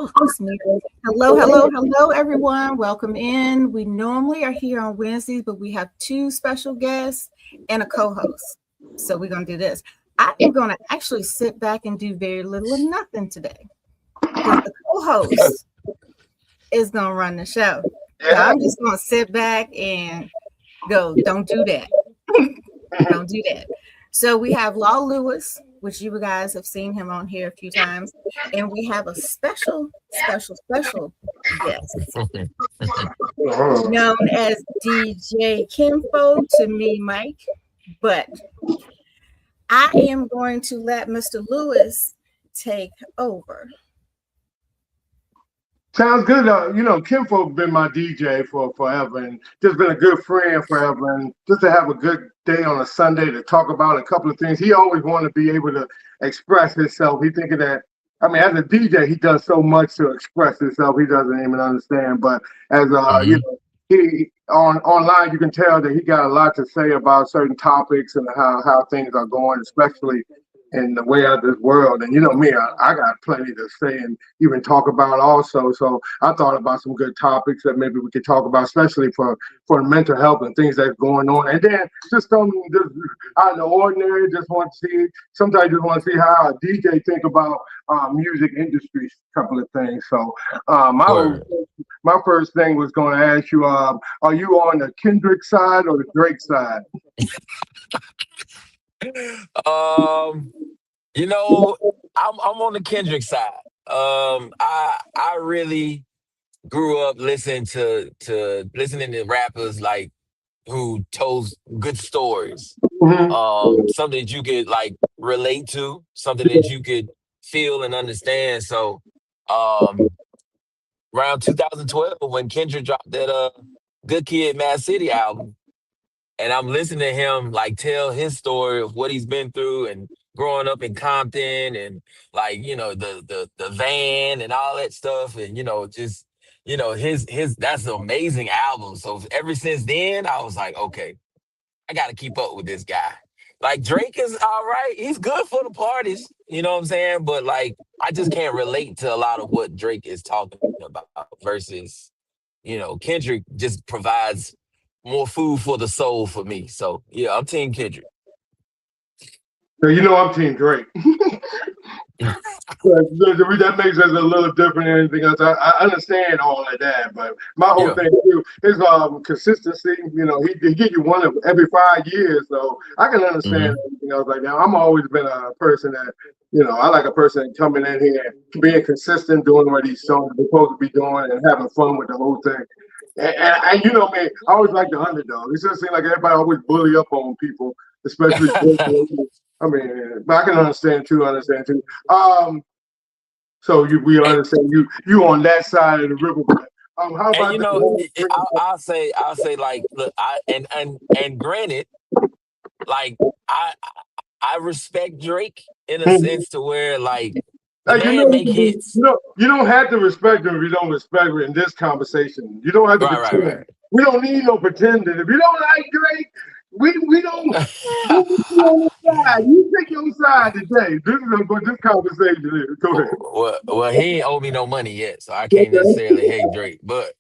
Oh, it's me. Hello, hello, hello, everyone. Welcome in. We normally are here on Wednesdays, but we have two special guests and a co-host. So we're going to do this. I am going to actually sit back and do very little or nothing today because the co-host is going to run the show. So I'm just going to sit back and go, don't do that. Don't do that. So we have Law Lewis, which you guys have seen him on here a few times, and we have a special guest known as DJ Kinfolk, to me, Mike. But I am going to let Mr. Lewis take over. Sounds good. Kinfolk been my DJ for forever and just been a good friend forever. And just to have a good day on a Sunday to talk about a couple of things. He always wanted to be able to express himself. He thinking that, as a DJ, he does so much to express himself. He doesn't even understand. But as he online, you can tell that he got a lot to say about certain topics and how things are going, especially in the way of this world. And you know me, I got plenty to say and even talk about also. So I thought about some good topics that maybe we could talk about, especially for mental health and things that's going on. And then just something just out of the ordinary, sometimes just want to see how a DJ think about music industry, couple of things. So my first thing was going to ask you, are you on the Kendrick side or the Drake side? I'm on the Kendrick side. I really grew up listening to rappers like who told good stories. Something that you could like relate to, something that you could feel and understand. So around 2012 when Kendrick dropped that Good Kid, Mad City album, and I'm listening to him like tell his story of what he's been through and growing up in Compton and like, the van and all that stuff. And, his that's an amazing album. So ever since then, I was like, okay, I got to keep up with this guy. Like Drake is all right. He's good for the parties. You know what I'm saying? But like, I just can't relate to a lot of what Drake is talking about versus, Kendrick just provides more food for the soul for me. So yeah, I'm Team Kendrick. So I'm Team Drake. That makes us a little different than anything else. I understand all of that, but my whole thing too is consistency. He give you one of every 5 years, so I can understand everything else like that. I'm always been a person that I like a person coming in here being consistent, doing what he's supposed to be doing, and having fun with the whole thing. And me, I always like the underdog. It just seems like everybody always bully up on people, especially. But I can understand too. So we understand you on that side of the river. How about I'll say like, look, and granted, like I respect Drake in a sense to where like make hits. You don't have to respect him if you don't respect him in this conversation. You don't have to pretend. Right. We don't need no pretending. If you don't like Drake, we don't. You side. You pick your side today. This is what this conversation is. Go ahead. Well, he ain't owe me no money yet, so I can't necessarily hate Drake. But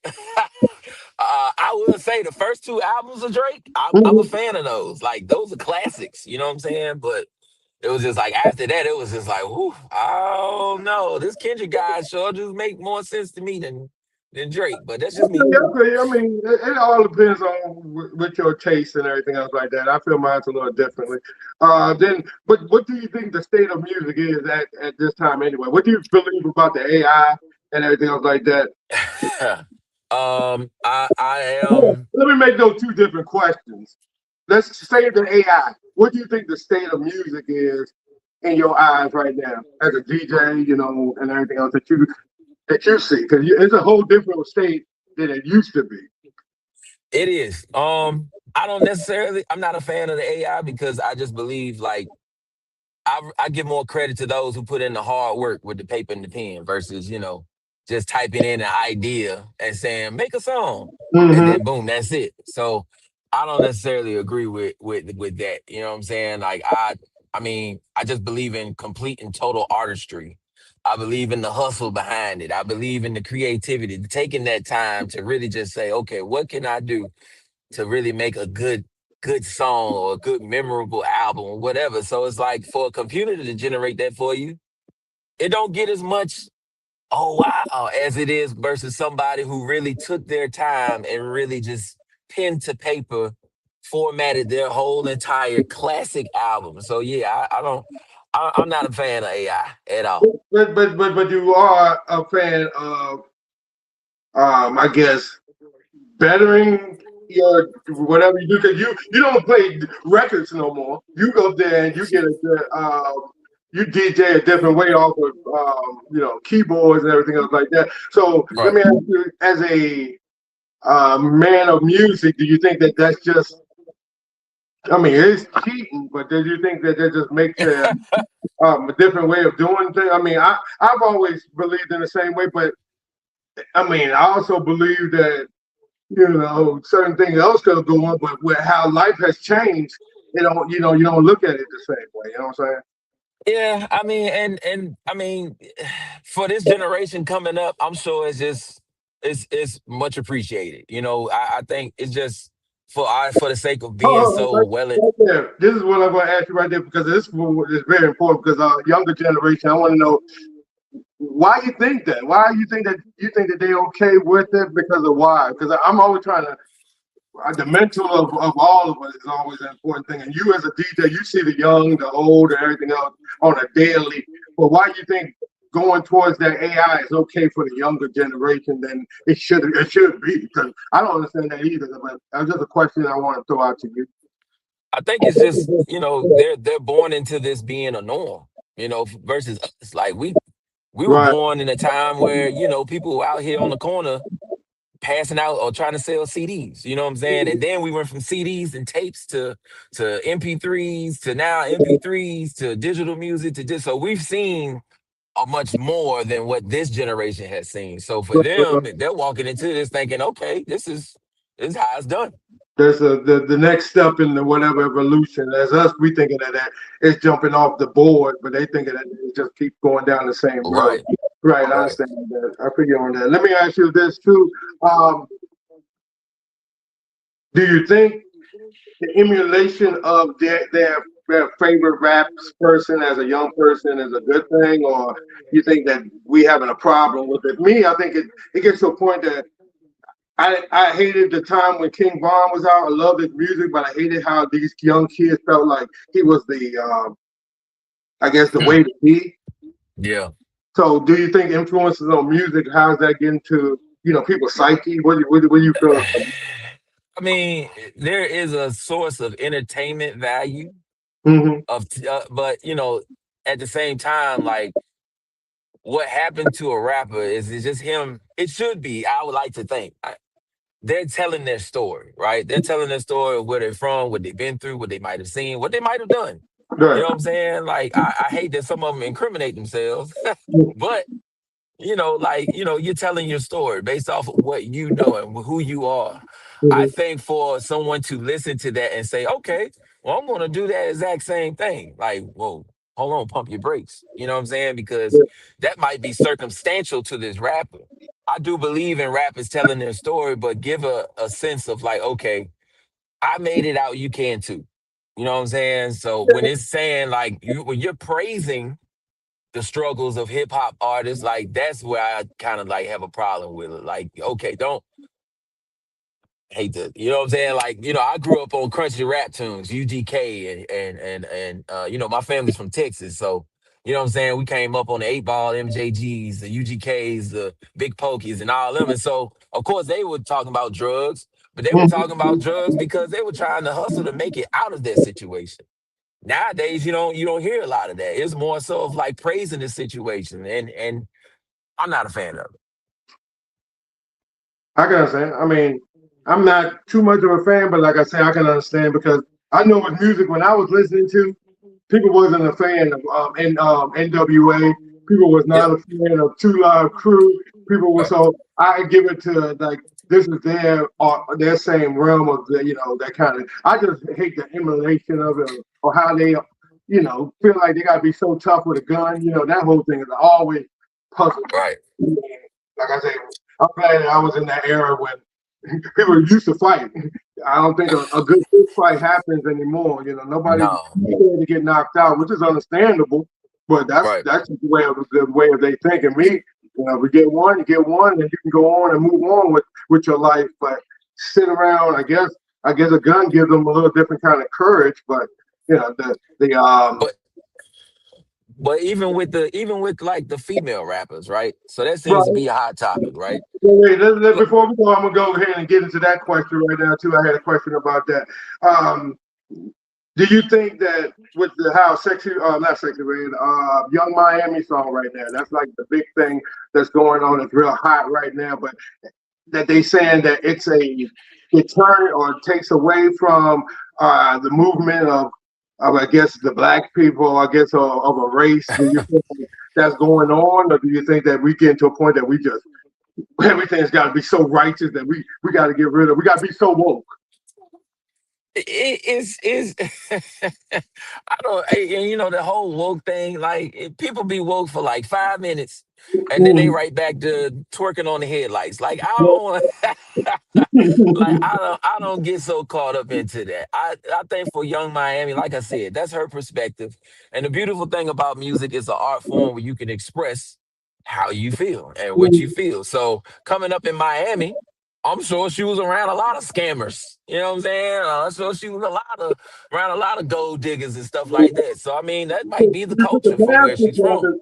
I will say the first two albums of Drake, I'm a fan of those. Like those are classics. You know what I'm saying? But it was just like after that, it was just like, whew, oh no, this Kendrick guy sure just make more sense to me than Drake. But that's just me. It all depends on with your taste and everything else like that. I feel mine's a little differently. But what do you think the state of music is at this time anyway? What do you believe about the AI and everything else like that? I am. Let me make those two different questions. Let's say the AI. What do you think the state of music is in your eyes right now as a DJ, and everything else that you see? Because it's a whole different state than it used to be. It is. I'm not a fan of the AI because I just believe like I give more credit to those who put in the hard work with the paper and the pen versus, just typing in an idea and saying, make a song. And then boom, that's it. So I don't necessarily agree with that. You know what I'm saying? Like I just believe in complete and total artistry. I believe in the hustle behind it. I believe in the creativity, taking that time to really just say, okay, what can I do to really make a good song or a good memorable album or whatever. So it's like for a computer to generate that for you, it don't get as much oh wow as it is versus somebody who really took their time and really just pen to paper formatted their whole entire classic album. So yeah, I don't I'm not a fan of AI at all. But you are a fan of I guess bettering your whatever you do because you don't play records no more. You go there and you get you DJ a different way off of keyboards and everything else like that. So let Right. me ask you, as a man of music, do you think that that's just? I mean, it's cheating, but do you think that that just makes a different way of doing things? I mean, I've always believed in the same way, but I mean, I also believe that certain things else could go on, but with how life has changed, you don't look at it the same way. You know what I'm Yeah, I mean, and I mean, for this generation coming up, I'm sure it's just it's much appreciated. You know, I think it's just for the sake of being saying? so well. Right there. This is what I'm going to ask you right there because this is very important because our younger generation, I want to know why you think that. Why you think that they okay with it because of why? Because I'm always trying to the mental of all of us is always an important thing. And you as a DJ, you see the young, the old, and everything else on a daily. But why do you think going towards that AI is okay for the younger generation than it should be? Because I don't understand that either. But that's just a question I want to throw out to you. I think it's just they're born into this being a norm. Versus us. Like we were Right. born in a time where people were out here on the corner passing out or trying to sell CDs. You know what I'm saying? And then we went from CDs and tapes to MP3s to now MP3s to digital music to just so we've seen a much more than what this generation has seen. So for them, they're walking into this thinking, okay, this is how it's done. There's the next step in the whatever evolution. As us, we thinking that it's jumping off the board, but they thinking that it just keep going down the same road. Right, Right, I right. understand that. I figure on that. Let me ask you this too. Um, do you think the emulation of their favorite rap person as a young person is a good thing, or you think that we having a problem with it? Me, I think it gets to a point that I hated the time when King Von was out. I loved his music, but I hated how these young kids felt like he was the, I guess, the Hmm. way to be. Yeah. So, do you think influences on music? How's that getting to people's psyche? What do you feel? I mean, there is a source of entertainment value Mm-hmm. but at the same time, like what happened to a rapper is it's just him. It should be. I would like to think they're telling their story, right? They're telling their story of where they're from, what they've been through, what they might have seen, what they might have done. You Right. know what I'm saying? Like I hate that some of them incriminate themselves, but you're telling your story based off of what you know and who you are. I Mm-hmm. think for someone to listen to that and say, okay, well, I'm going to do that exact same thing. Like, whoa, hold on, pump your brakes. You know what I'm saying? Because that might be circumstantial to this rapper. I do believe in rappers telling their story, but give a sense of like, okay, I made it out, you can too. You know what I'm saying? So when it's saying like when you're praising the struggles of hip hop artists, like that's where I kind of like have a problem with it. Like, okay, don't hate to, you know what I'm saying? Like, I grew up on crunchy rap tunes, UGK and my family's from Texas, so you know what I'm saying? We came up on the 8 Ball, MJGs, the UGKs, the Big Pokies, and all them. And so, of course, they were talking about drugs, but they were talking about drugs because they were trying to hustle to make it out of their situation. Nowadays, you don't hear a lot of that. It's more so of like praising the situation, and I'm not a fan of it. I can understand. I mean, I'm not too much of a fan, but like I say, I can understand because I know with music when I was listening to, people wasn't a fan of NWA. People was Yeah, not a fan of Two Live Crew. People were right. so I give it to like this is their same realm of that kind of. I just hate the emulation of it or how they feel like they gotta be so tough with a gun. That whole thing is always puzzling. Right. Like I say, I'm glad that I was in that era when people used to fight. I don't think a good fist fight happens anymore. Nobody's No. scared to get knocked out, which is understandable. But that's Right. just the way of they think. And me, we get one, you get one, and you can go on and move on with your life. But sit around, I guess a gun gives them a little different kind of courage. But But even with like the female rappers, right? So that seems to right. be a hot topic, right? Wait, before we go, I'm gonna go ahead and get into that question right now too. I had a question about that. Do you think that with how not sexy red, Young Miami song right now, that's like the big thing that's going on, it's real hot right now, but that they saying that it's a deterrent or takes away from the movement of I guess the black people, I guess of a race. Do you think that's going on, or do you think that we get to a point that we just everything's got to be so righteous that we got to get rid of? We got to be so woke. It is I don't and the whole woke thing, like people be woke for like 5 minutes and then they right back to twerking on the headlights. Like I don't like I don't get so caught up into that. I think for Young Miami, like I said, that's her perspective. And the beautiful thing about music is an art form where you can express how you feel and what you feel. So coming up in Miami, I'm sure she was around a lot of scammers. You know what I'm saying? I'm sure she was around a lot of gold diggers and stuff like that. So I mean, that might be the culture from where she's from.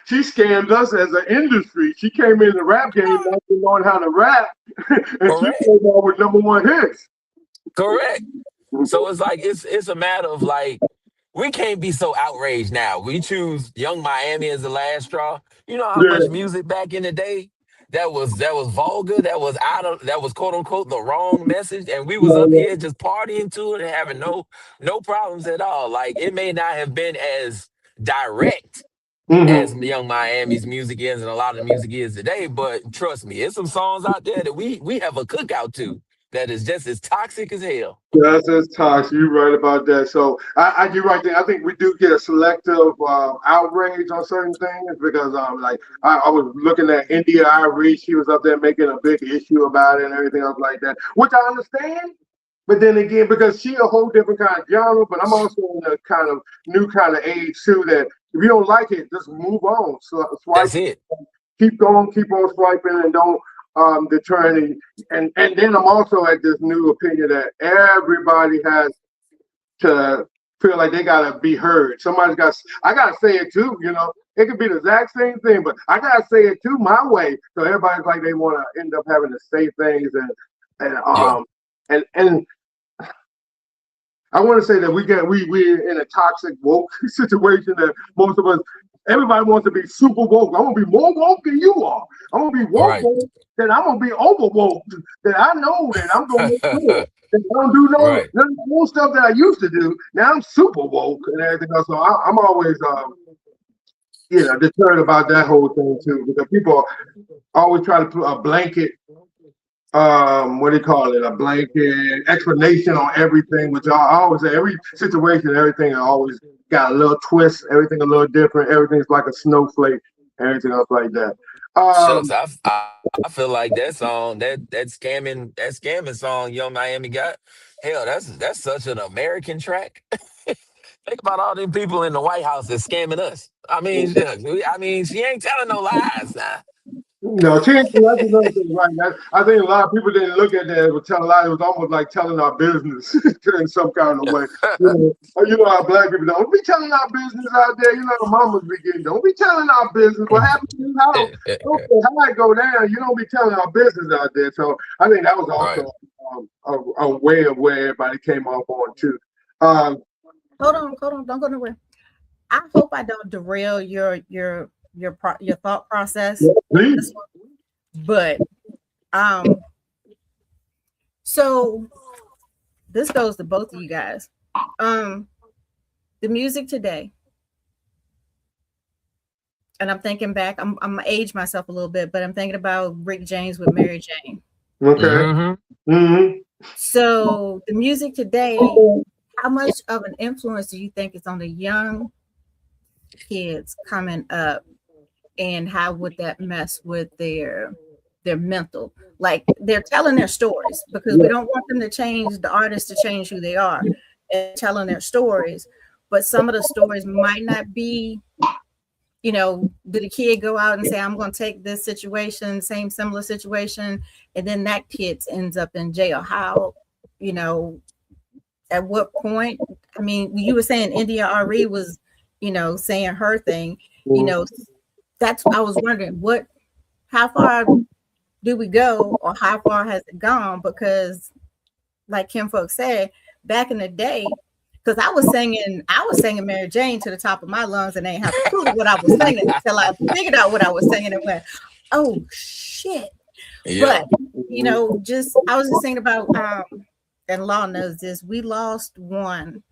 She scammed us as an industry. She came in the rap game not knowing how to rap, and she Correct. came out with #1 hits. Correct. So it's like it's a matter of like we can't be so outraged now. We choose Young Miami as the last straw. You know how much Yeah. music back in the day that was vulgar, that was quote unquote the wrong message, and we was up here just partying to it and having no problems at all. Like it may not have been as direct as Mm-hmm. Young Miami's music is and a lot of the music is today, but trust me, there's some songs out there that we have a cookout to that is just as toxic as hell. That's toxic. You're right about that. So you're right there. I think we do get a selective outrage on certain things because like I was looking at India Irie. She was up there making a big issue about it and everything else like that, which I understand. But then again, because she a whole different kind of genre, but I'm also in a kind of new kind of age too that if you don't like it, just move on. So swipe, That's it. keep going, keep on swiping, and don't deter any. And then I'm also at this new opinion that everybody has to feel like they gotta be heard. I gotta say it too. It could be the exact same thing, but I gotta say it too my way. So everybody's like they want to end up having to say things and Yeah. and I want to say that we're in a toxic woke situation that most of us, everybody wants to be super woke. I'm gonna be more woke than you are. I'm gonna be woke, Right. then I'm gonna be over woke. That I know that I'm gonna make sure that I don't do Right. no stuff that I used to do. Now I'm super woke and everything else. So I'm always deterred about that whole thing too, because people always try to put a blanket what do you call it? A blanket explanation on everything, which I always say every situation, everything always got a little twist, everything a little different, everything's like a snowflake, everything else like that. Shucks, I feel like that song, that scamming song Young Miami got, hell, that's such an American track. Think about all them people in the White House that's scamming us. I mean, she ain't telling no lies now. No, that's another thing, right? I think a lot of people didn't look at that. It was telling a lot. It was almost like telling our business in some kind of way. How black people don't be telling our business out there. The mamas be getting, don't be telling our business. What happened to your house? Okay, how it go down? You don't be telling our business out there. So I think that was Right. also a way of where everybody came off on too. Hold on, don't go nowhere. I hope I don't derail your thought process on Please. this one. But so this goes to both of you guys. The music today, and I'm thinking back. I'm gonna age myself a little bit, but I'm thinking about Rick James with Mary Jane. Okay. Mm-hmm. Mm-hmm. So the music today how much of an influence do you think is on the young kids coming up, and how would that mess with their mental? Like, they're telling their stories because we Yeah. don't want them to change the artists to change who they are and telling their stories, but some of the stories might not be, did a kid go out and say, I'm going to take this situation, same similar situation, and then that kid ends up in jail? How, you know, at what point? I mean, you were saying India Ari was, saying her thing, you Mhm. know, that's, I was wondering how far do we go, or how far has it gone? Because like Kinfolk said, back in the day, because I was singing Mary Jane to the top of my lungs and they ain't have a clue what I was singing until I figured out what I was singing and went, oh shit. Yeah. But just I was just thinking about and Law knows this, we lost one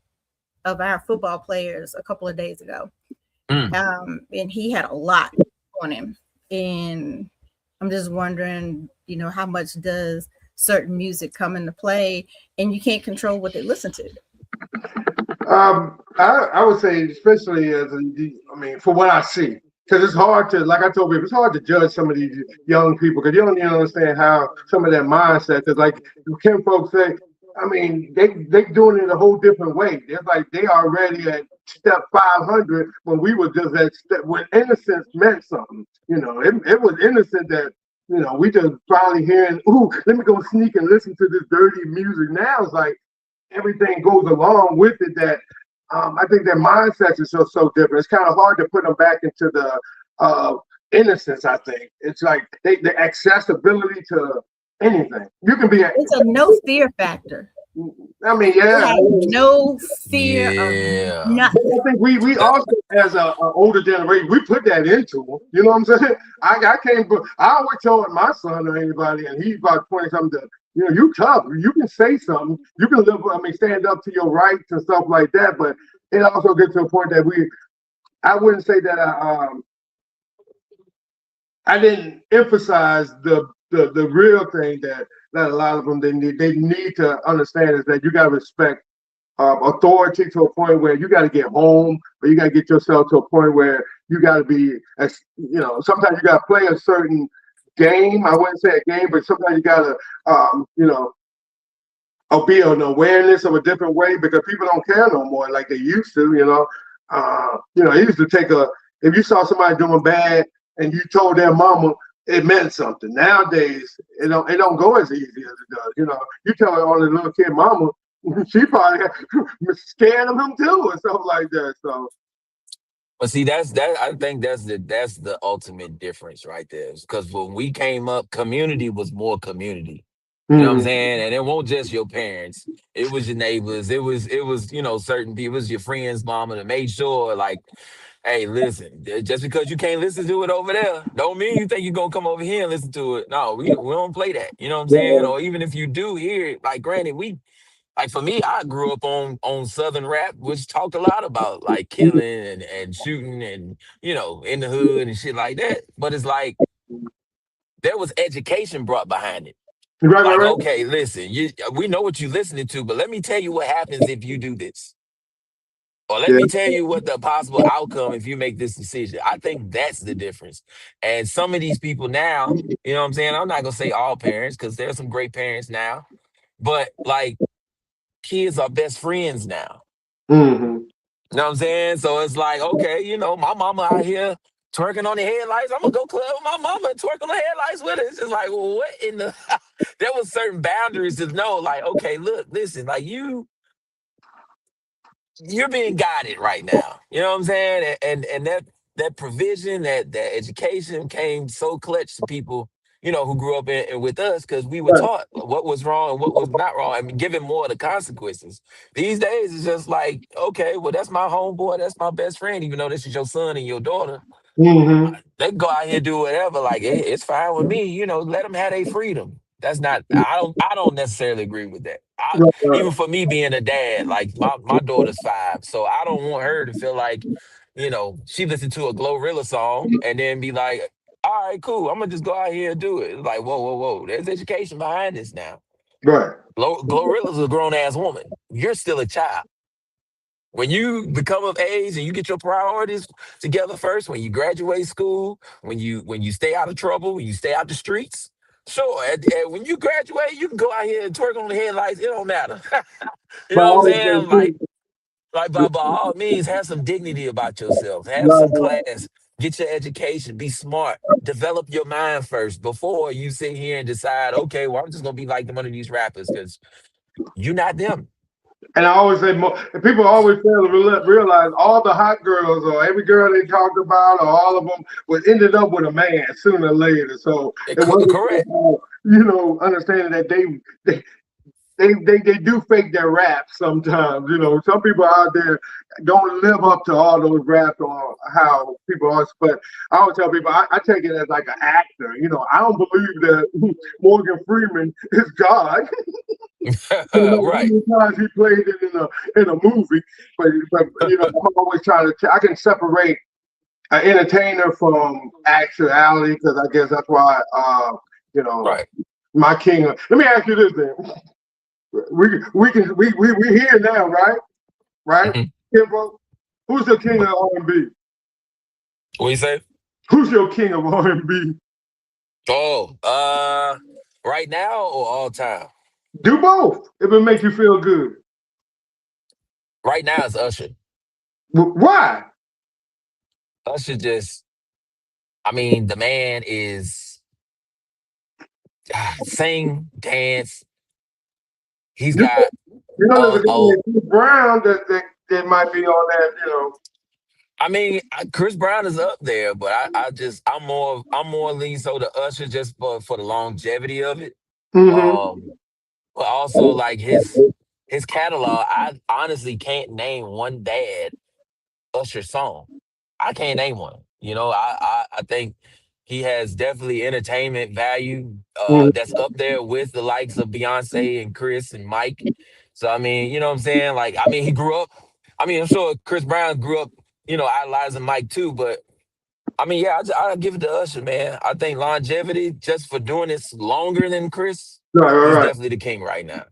of our football players a couple of days ago. Mm. And he had a lot on him. And I'm just wondering, how much does certain music come into play, and you can't control what they listen to. I would say, especially I mean, for what I see, because it's hard to, like I told people, it's hard to judge some of these young people because you don't even understand how some of their mindset. Because, like Kim folks say, I mean, they doing it a whole different way. It's like they already at step 500 when we were just at step when innocence meant something. It was innocent that. We just finally hearing, ooh, let me go sneak and listen to this dirty music. Now it's like everything goes along with it that I think their mindsets is so different. It's kind of hard to put them back into the uh, innocence. I think it's like the accessibility to anything. You can be. It's a no fear factor. I mean, They yeah. have no fear of Yeah. nothing. I think we That, also as a older generation we put that into them. You know what I'm saying? I can't. I always tell my son or anybody, and he's about 20 something. You tough. You can say something. You can live. I mean, stand up to your rights and stuff like that. But it also gets to a point that I wouldn't say that I didn't emphasize the real thing that a lot of them they need to understand is that you got to respect authority to a point where you got to get home, or you got to get yourself to a point where you got to be, sometimes you got to play a certain game. I wouldn't say a game, but sometimes you got to, be an awareness of a different way because people don't care no more like they used to. It used to take if you saw somebody doing bad and you told their mama, it meant something. Nowadays, it don't go as easy as it does. You tell on the little kid mama, she probably scared of him too, or something like that. So, but see, that I think that's the ultimate difference right there. Because when we came up, community was more community. You know what I'm mm, saying? And it won't just your parents. It was your neighbors. It was certain people. It was your friends' mama that made sure, like, hey, listen, just because you can't listen to it over there, don't mean you think you're gonna come over here and listen to it. No, we don't play that. You know what I'm saying? yeah, Or even if you do hear it, like granted, like for me, I grew up on Southern rap, which talked a lot about like killing and shooting and in the hood and shit like that. But it's like there was education brought behind it. right, Like, right, okay, listen, we know what you're listening to, but let me tell you what happens if you do this. Or let right, me tell you what the possible outcome if you make this decision. I think that's the difference. And some of these people now, you know what I'm saying? I'm not gonna say all parents, because there's some great parents now, but like kids are best friends now. yeah, You know what I'm saying? So it's like, okay, my mama out here twerking on the headlights. I'm gonna go club with my mama and twerk on the headlights with her. It's just like, well, what in the there was certain boundaries to know, like, okay, look, listen, like you're being guided right now. You know what I'm saying? And that provision, that education came so clutch to people, who grew up with us, because we were right. taught what was wrong and what was not wrong. I mean, given more of the consequences. These days it's just like, okay, well, that's my homeboy, that's my best friend, even though this is your son and your daughter. Mm-hmm. They can go out here and do whatever. Like it's fine with me. Let them have their freedom. That's not. I don't necessarily agree with that. Right, right, Even for me being a dad, like my daughter's 5, so I don't want her to feel like, she listened to a Glorilla song and then be like, all right, cool. I'm gonna just go out here and do it. It's like, whoa, whoa, whoa. There's education behind this now. right. Glorilla's a grown ass woman. You're still a child. When you become of age and you get your priorities together first, when you graduate school, when you stay out of trouble, when you stay out the streets, sure. When you graduate, you can go out here and twerk on the headlights. It don't matter. You But I know what I'm always saying? say too, Like by all means, have some dignity about yourself. Have right, some class. Get your education. Be smart. Develop your mind first before you sit here and decide, okay, well, I'm just gonna be like one of these rappers because you're not them. and I always say, and people always fail to realize all the hot girls or every girl they talked about or all of them was ended up with a man sooner or later. So it wasn't, Correct. understanding that they they do fake their raps sometimes. Some people out there don't live up to all those raps or how people are. But I always tell people I take it as like an actor. I don't believe that Morgan Freeman is God. How Right. many times he played it in a movie, but I'm always trying to. I can separate an entertainer from actuality because I guess that's why you know Right. my king. Let me ask you this then. We here now, right? Right? Mhm. Kimbo, who's the king of R&B? What you say? Who's your king of R&B? Oh, right now or all time? Do both if it makes you feel good. Right now it's Usher. Why? Usher just, I mean, the man is sing, dance. He's You, got there's a a, guy a named Chris Brown that might be on that. I mean, Chris Brown is up there, but I'm more lean so to Usher just for the longevity of it. Mm-hmm. Um, but also like his catalog, I honestly can't name one bad Usher song. I can't name one. I think he has definitely entertainment value that's up there with the likes of Beyonce and Chris and Mike. So I mean, you know what I'm saying? Like, I mean, he grew up. I mean, I'm sure Chris Brown grew up, idolizing Mike too. But I mean, yeah, I give it to Usher, man. I think longevity, just for doing this longer than Chris, Right, right, he's right. definitely the king right now.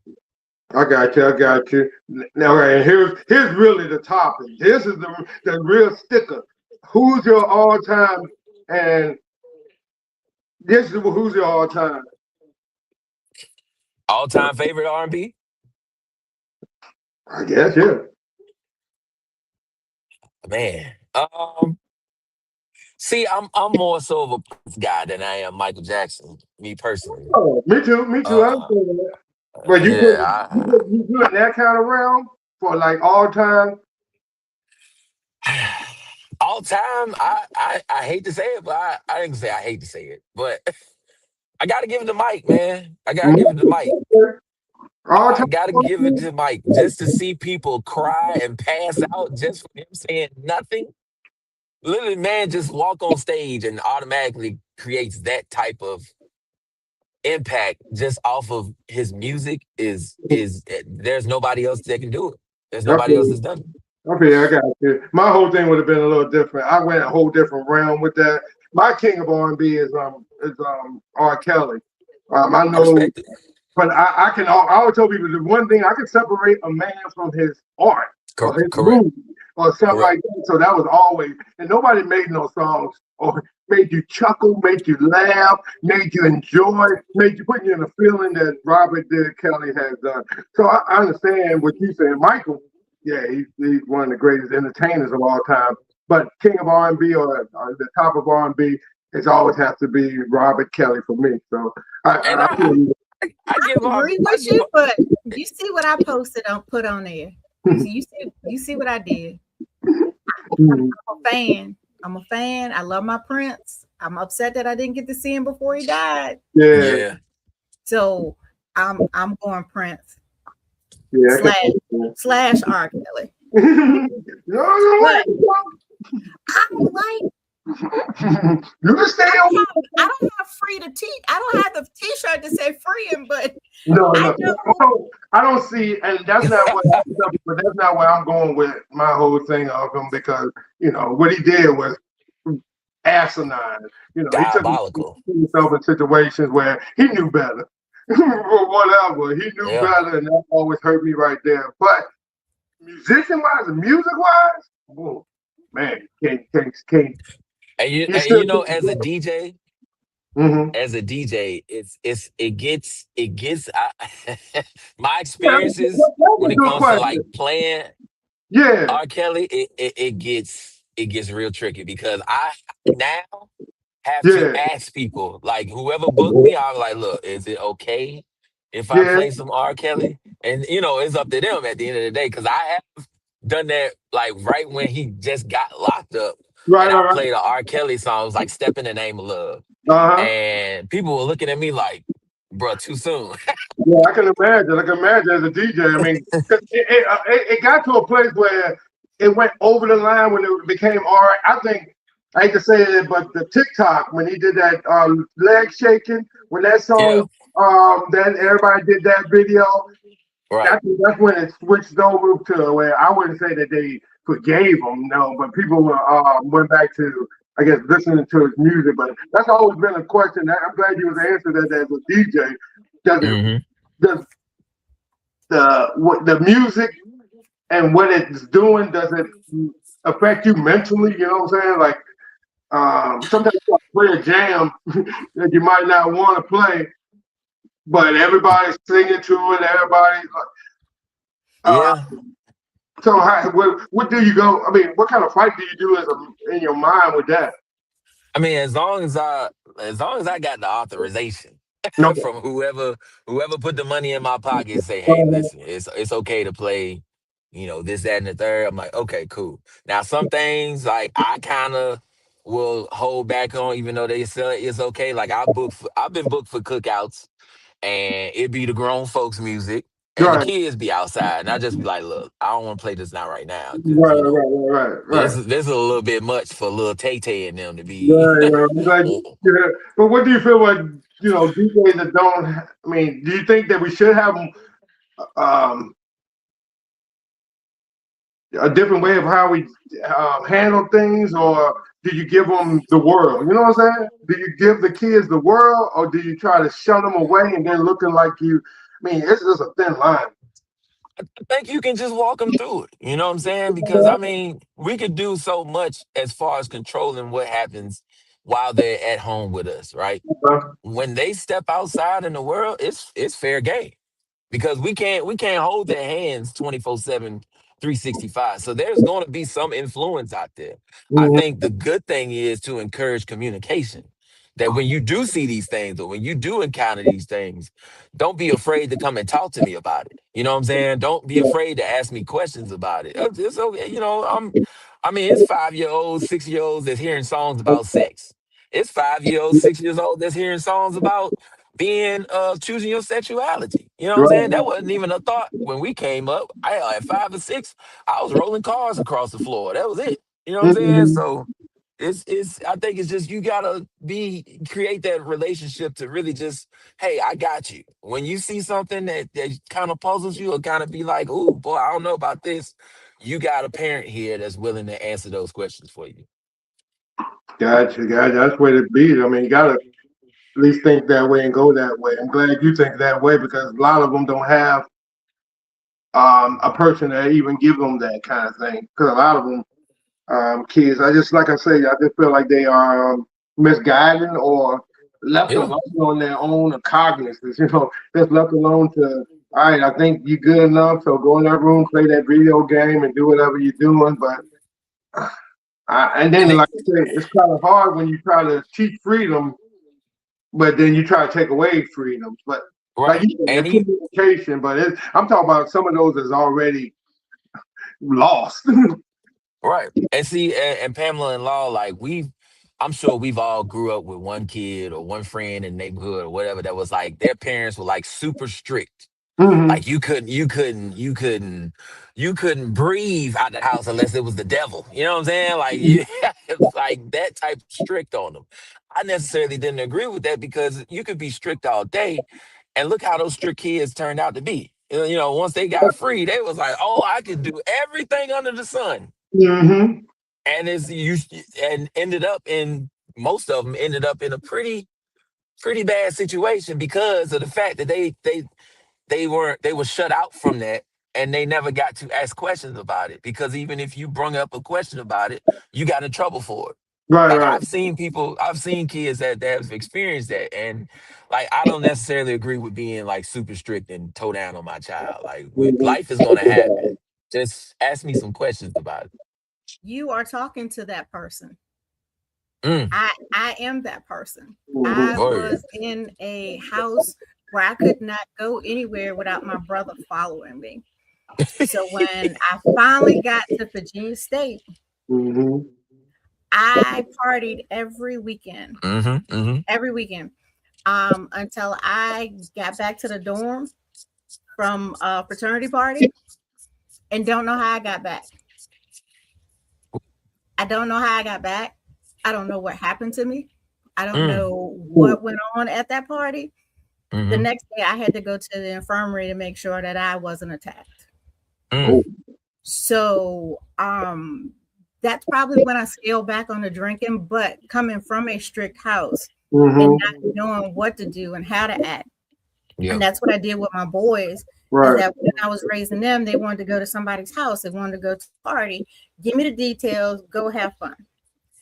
I got you. I got you. Now, right, here's really the topic. This is the real sticker. Who's your all time? And this is who's your all time. All time favorite R&B, I guess yeah. man. See, I'm more so of a Prince guy than I am Michael Jackson, me personally. Oh, me too. Me too. I Uh, understand that. But yeah, you in that kind of realm for like all time. all time. I hate to say it, but I didn't say I hate to say it, but I got to give it to Mike, man. I got to give it to Mike. All I time. got to give it to Mike just to see people cry and pass out just for him saying nothing. Literally, man, just walk on stage and automatically creates that type of impact just off of his music is there's nobody else that can do it. There's nobody else Okay. that's done it. Okay, I got you. My whole thing would have been a little different. I went a whole different realm with that. My king of R&B is R. Kelly. I I know, respect it. but I always tell people the one thing I can separate a man from his art or his Correct. movie or something Correct. like that. So that was always, and nobody made no songs or made you chuckle, made you laugh, made you enjoy, made you put you in a feeling that Robert D. Kelly has done. So I understand what you're saying, Michael. Yeah, he's one of the greatest entertainers of all time. But king of R&B or the top of R&B, it always has to be Robert Kelly for me. So And I I give up. Agree I with give you, up. but you see what I posted on put on there. You see what I did. I'm a fan. I'm a fan. I love my Prince. I'm upset that I didn't get to see him before he died. yeah, Yeah. So I'm going Prince yeah, I slash R. Kelly. can. No, But I don't like. you can stay on. I don't have free to teach. I don't have the T-shirt to say free him, but No, I no, I don't see, and that's not what. But that's not where I'm going with my whole thing of him because what he did was asinine. He took Diabolical. himself in situations where he knew better, or whatever. He knew Yeah. better, and that always hurt me right there. But musician wise and music wise, oh, man, can't. You and still you know, as a DJ, mm-hmm. it gets my Yeah, experiences that's when a it good comes to like question. playing Yeah, R. Kelly, it gets real tricky because I now have to yeah, ask people, like whoever booked me, I'm like, look, is it okay if I yeah. play some R. Kelly? And it's up to them at the end of the day, because I have done that like right when he just got locked up, Right, and I right, right. played a R. Kelly song, it was like "Step in the Name of Love," Uh-huh. and people were looking at me like, "Bruh, too soon." Yeah, I can imagine. I can imagine as a DJ. I mean, 'cause it got to a place where it went over the line when it became all right. I think I hate to say it, but the TikTok when he did that leg shaking when that Yeah, song, then everybody did that video. right. That's when it switched over to where I wouldn't say that they forgave him, no, but people went back to I guess listening to his music. But that's always been a question. I'm glad you was answered that as a DJ. Does it Hmm. does the music and what it's doing does it affect you mentally? You know what I'm saying? Like sometimes you play a jam that you might not want to play, but everybody's singing to it. Everybody. Uh, Yeah. so what do you go? I mean, what kind of fight do you do in your mind with that? I mean, as long as I got the authorization No. from whoever put the money in my pocket and say, hey, listen, it's okay to play, this, that, and the third. I'm like, okay, cool. Now some things like I kind of will hold back on, even though they sell it, it's okay. Like I've been booked for cookouts, and it be the grown folks music, and the Right, kids be outside, and I just be like, look, I don't want to play this now right now, because right, right, right, this right. is this is a little bit much for little Tay Tay and them to be. Right, right. I'm glad yeah. But what do you feel like, DJs that don't, I mean, do you think that we should have um, a different way of how we handle things, or do you give them the world? You know what I'm saying? Do you give the kids the world, or do you try to shun them away and then looking like you? I mean, it's just a thin line. Think you can just walk them through it. You know what I'm saying? Because I mean, we could do so much as far as controlling what happens while they're at home with us, right? When they step outside in the world, it's fair game, because we can't hold their hands 24/7, 365. So there's going to be some influence out there. I Mhm. think the good thing is to encourage communication. That when you do see these things, or when you do encounter these things, don't be afraid to come and talk to me about it. You know what I'm saying? Don't be afraid to ask me questions about it. It's okay. I mean, it's 5-year olds, 6-year olds that's hearing songs about sex. It's 5-year olds, 6 years old that's hearing songs about being choosing your sexuality. You know what I'm saying? That Right. wasn't even a thought when we came up. At 5 or 6, I was rolling cars across the floor. That was it. You know what I'm saying? Mhm. So it's I think it's just you gotta create that relationship to really just, hey, I got you. When you see something that kind of puzzles you, or kind of be like, oh boy, I don't know about this, you got a parent here that's willing to answer those questions for you. Gotcha, gotcha. That's the way to be. I mean, you gotta at least think that way and go that way. I'm glad you think that way because a lot of them don't have a person that even give them that kind of thing. Because a lot of them kids. I just like I say, I just feel like they are misguided or left Yeah. alone on their own cognizance. Just left alone to. All right, I think you're good enough, so go in that room, play that video game, and do whatever you're doing. But and And then, it like I say, it's kind of hard when you try to teach freedom, but then you try to take away freedom. But like right. you said, And the he communication. But I'm talking about some of those is already lost. Right. And see, and Pamela and Law, like I'm sure we've all grew up with one kid or one friend in the neighborhood or whatever that was like their parents were like super strict. Hmm. Like you couldn't breathe out the house unless it was the devil. You know what I'm saying? Like it's like that type of strict on them. I necessarily didn't agree with that, because you could be strict all day, and look how those strict kids turned out to be. Once they got free, they was like, "Oh, I could do everything under the sun." Hmm. And it's you and ended up in most of them ended up in a pretty bad situation, because of the fact that they were shut out from that, and they never got to ask questions about it, because even if you bring up a question about it, you got in trouble for it. Right, Like right. I've seen kids that have experienced that, and like I don't necessarily agree with being like super strict and toe down on my child. Like life is gonna happen. Just ask me some questions about it. You are talking to that person. Mm, I am that person. I Mhm. word. was in a house where I could not go anywhere without my brother following me. So when I finally got to Virginia State, Mhm. I partied Mm-hmm. Mm-hmm. every weekend, until I got back to the dorm from a fraternity party and don't know how I got back. I don't know how I got back. I don't know what happened to me. I don't Mm, know what went on at that party. The mm-hmm. next day, I had to go to the infirmary to make sure that I wasn't attacked. Oh. Mm, So, that's probably when I scaled back on the drinking. But coming from a strict house and Mhm. not knowing what to do and how to act, and yeah. that's what I did with my boys. Is Right. that when I was raising them, they wanted to go to somebody's house, they wanted to go to a party. Give me the details, go have fun.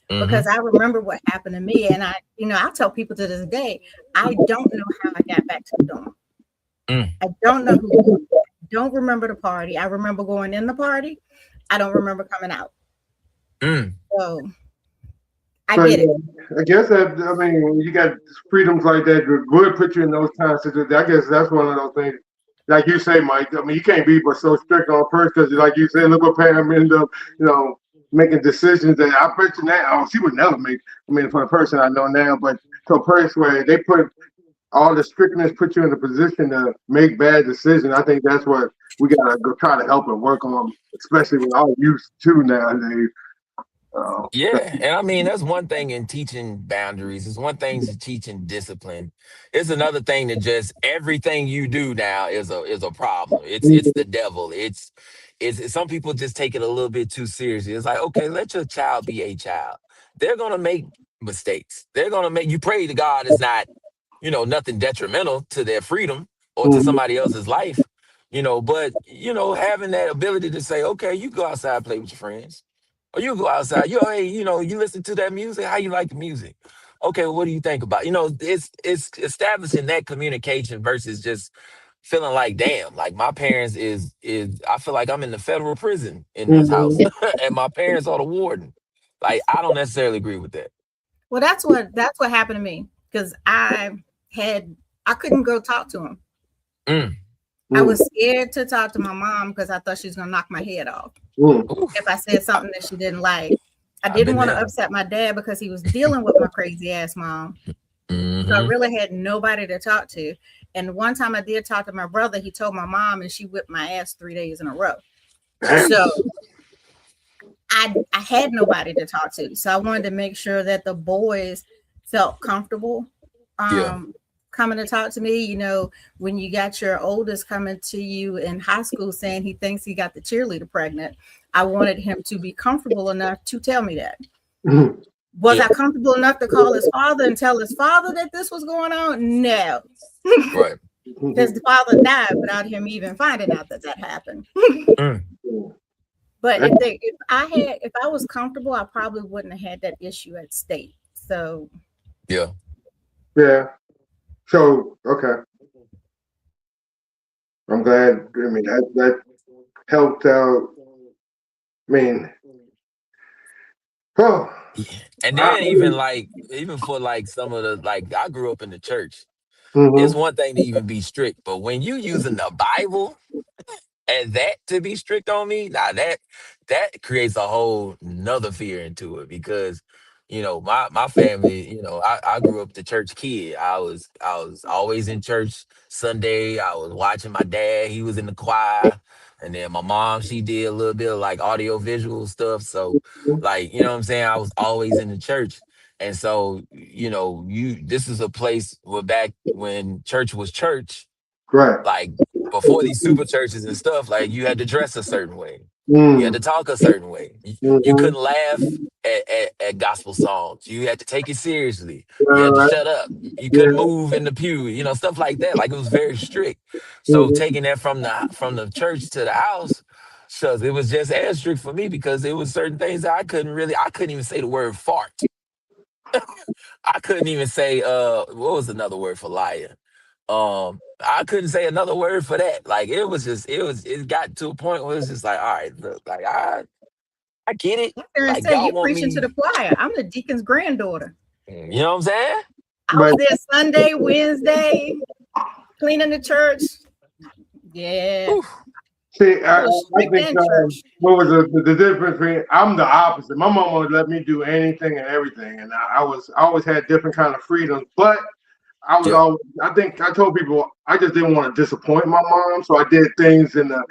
Mm-hmm. Because I remember what happened to me, and I tell people to this day, I don't know how I got back to the dorm. Mm, I don't know who told me. I don't remember the party. I remember going in the party. I don't remember coming out. mm. So I So get it. yeah, I guess that I mean when you got freedoms like that, that would put you in those kinds of situations. I guess that's one of those things. Like you say, Mike. I mean, you can't be but so strict on a person because, like you said, look what Pam ended up, making decisions that I bet you now, oh, she would never make. I mean, for the person I know now, but to a person where they put all the strictness, put you in a position to make bad decisions. I think that's what we gotta go try to help and work on, especially with our youth too nowadays. Uh, Yeah, and I mean that's one thing in teaching boundaries. It's one thing to teaching discipline. It's another thing that just everything you do now is a problem. It's the devil. Some people just take it a little bit too seriously. It's like, okay, let your child be a child. They're gonna make mistakes. They're gonna make, you pray to God it's not, nothing detrimental to their freedom or to mhm, somebody else's life. But having that ability to say, okay, you go outside, play with your friends. Or you go outside. Hey, you listen to that music. How you like the music? Okay, well, what do you think about? It's establishing that communication versus just feeling like, damn, like my parents is I feel like I'm in the federal prison in this house, mhm. and my parents are the warden. Like I don't necessarily agree with that. Well, that's what happened to me because had I couldn't go talk to him. Mm, I Mm, was scared to talk to my mom because I thought she was gonna knock my head off mm, if oof, I said something that she didn't like. I I've didn't been want to there. upset my dad because he was dealing with my crazy ass mom. So I Mm-hmm. really had nobody to talk to. And one time I did talk to my brother. He told my mom, and she whipped my ass 3 days in a row. damn. So I had nobody to talk to. So I wanted to make sure that the boys felt comfortable Yeah. um coming to talk to me. When you got your oldest coming to you in high school saying he thinks he got the cheerleader pregnant, I wanted him to be comfortable enough to tell me that. Mhm. Was Yeah. I comfortable enough to call his father and tell his father that this was going on? No, Right. because the father died without him even finding out that that happened. Mm, But if I was comfortable, I probably wouldn't have had that issue at state. So yeah. Yeah. So okay, I'm glad. I mean, that helped out. I mean, oh, Yeah. And I, then even for like some of the, like, I grew up in the church. It's mm-hmm, one thing to even be strict, but when you using the Bible and that to be strict on me, now that creates a whole nother fear into it, because my family, I grew up the church kid. I was always in church Sunday. I was watching my dad, he was in the choir, and then my mom, she did a little bit of like audio visual stuff. So like, you know what I'm saying, I was always in the church. And so, you this is a place where back when church was church, right. like before these super churches and stuff, like you had to dress a certain way. You had Mm, to talk a certain way. You mm-hmm. couldn't laugh at gospel songs. You had to take it seriously. You Yeah, had to right. shut up. You Yeah. couldn't move in the pew. Stuff like that. Like it was very strict. So Mm-hmm. taking that from the church to the house, shucks, it was just as strict for me because it was certain things that I couldn't even say the word fart. I couldn't even say what was another word for liar? I couldn't say another word for that. Like it got to a point where it's just like, all right, look, like I get it. There and Like say y'all you want preaching to me, the choir. I'm the deacon's granddaughter. you know what I'm saying? I But was there Sunday, Wednesday, cleaning the church. Yeah, Whew. see, I I was strict think in church. what was the difference between? I'm the opposite. My mama would let me do anything and everything, and I always had different kind of freedoms. But I was Yeah. always. I think I told people I just didn't want to disappoint my mom, so I did things in the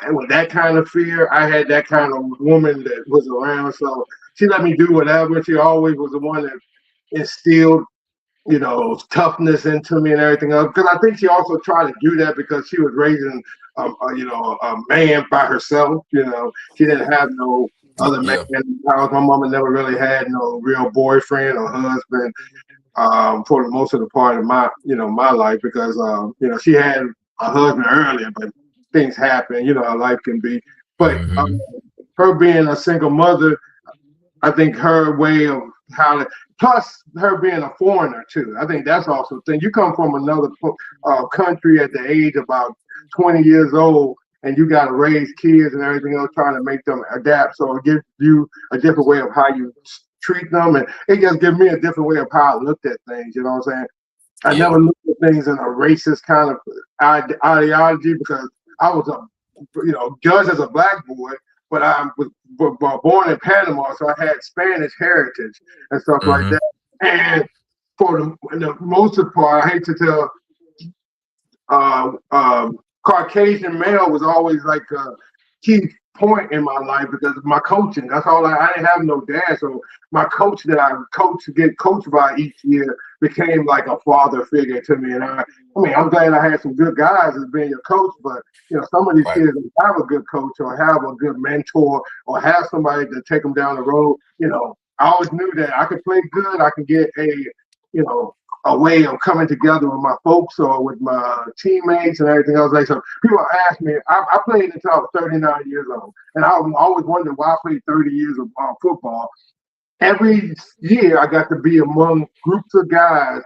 with that kind of fear. I had that kind of woman that was around, so she let me do whatever. She always was the one that instilled toughness into me and everything else. Because I think she also tried to do that because she was raising, a man by herself. She didn't have no other man Yeah. in the house. My mama never really had no real boyfriend or husband for the most of the part of my life because, she had a husband earlier, but things happen. How life can be. But Hmm. her being a single mother, I think her way of how to, plus her being a foreigner too. I think that's also the thing. You come from another country at the age of about 20 years old, and you got to raise kids and everything else, trying to make them adapt. So it gives you a different way of how you treat them, and it just gives me a different way of how I looked at things. You know what I'm saying? I Yeah. never looked at things in a racist kind of ideology because I was judged as a black boy, but I was born in Panama, so I had Spanish heritage and stuff like Hmm. that. And for the most part, I hate to tell, uh, Caucasian male was always like a key point in my life because of my coaching. That's all I didn't have no dad, so my coach that I get coached by each year became like a father figure to me. And I mean, I'm glad I had some good guys as being your coach, but some of these Right. kids don't have a good coach or have a good mentor or have somebody to take them down the road. I always knew that I could play good. I could get you know, a way of coming together with my folks or with my teammates and everything else. Like, so people ask me, I played until I was 39 years old, and I always wondered why I played 30 years of football. Every year, I got to be among groups of guys,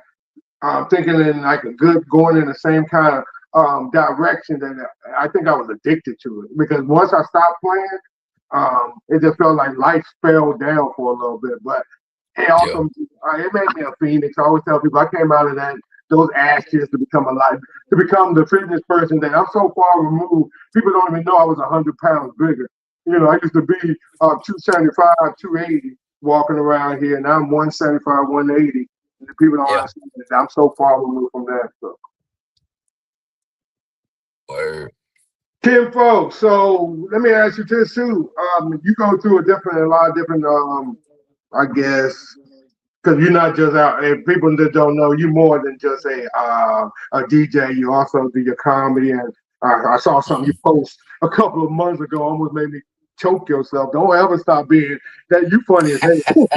thinking in like going in the same kind of direction that I think I was addicted to it. Because once I stopped playing, it just felt like life fell down for a little bit. But it Yeah. also it made me a phoenix. I always tell people I came out of those ashes to become alive, to become the fitness person that I'm so far removed. People don't even know I was 100 pounds bigger. I used to be 275, 280 walking around here, and I'm 175, 180. And people don't Yeah. understand that I'm so far removed from that. So, Word. Kinfolk, so let me ask you this too. You go through a lot of different, I guess, because you're not just out. If people that don't know, you more than just a DJ. You also do your comedy, and I saw something you Hmm. post a couple of months ago. Almost made me choke yourself. Don't ever stop being that. You funny as hell.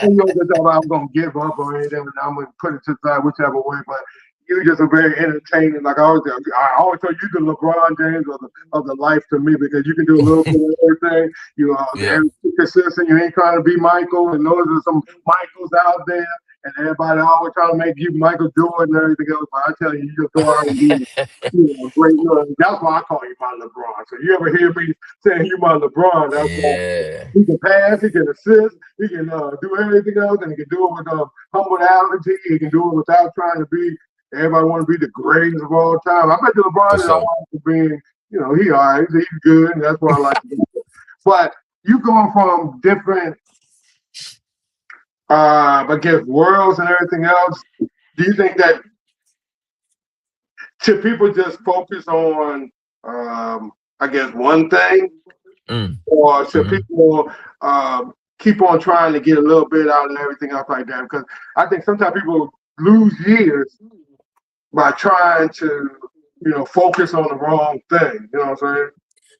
You know, just thought I'm gonna give up or anything, and I'm gonna put it to the side whichever way. But you just are very entertaining. Like I always tell you, the LeBron James of the life to me because you can do a little bit of everything. You are Yeah. very consistent. You ain't trying to be Michael, and those are some Michaels out there. And everybody always trying to make you Michael Jordan and everything else. But I tell you, you just go out and be great. That's why I call you my LeBron. So you ever hear me saying you my LeBron? That's why Yeah. he can pass, he can assist, he can do everything else, and he can do it with humility. He can do it without trying to be. Everybody want to be the greatest of all time. I bet you For LeBron is all sure. right for being, he all right. He's good, and that's why I like him. But you going from different, I guess, worlds and everything else. Do you think that should people just focus on, I guess, one thing, Mm. or should Hmm. people keep on trying to get a little bit out and everything else like that? Because I think sometimes people lose years by trying to, focus on the wrong thing. You know what I'm saying?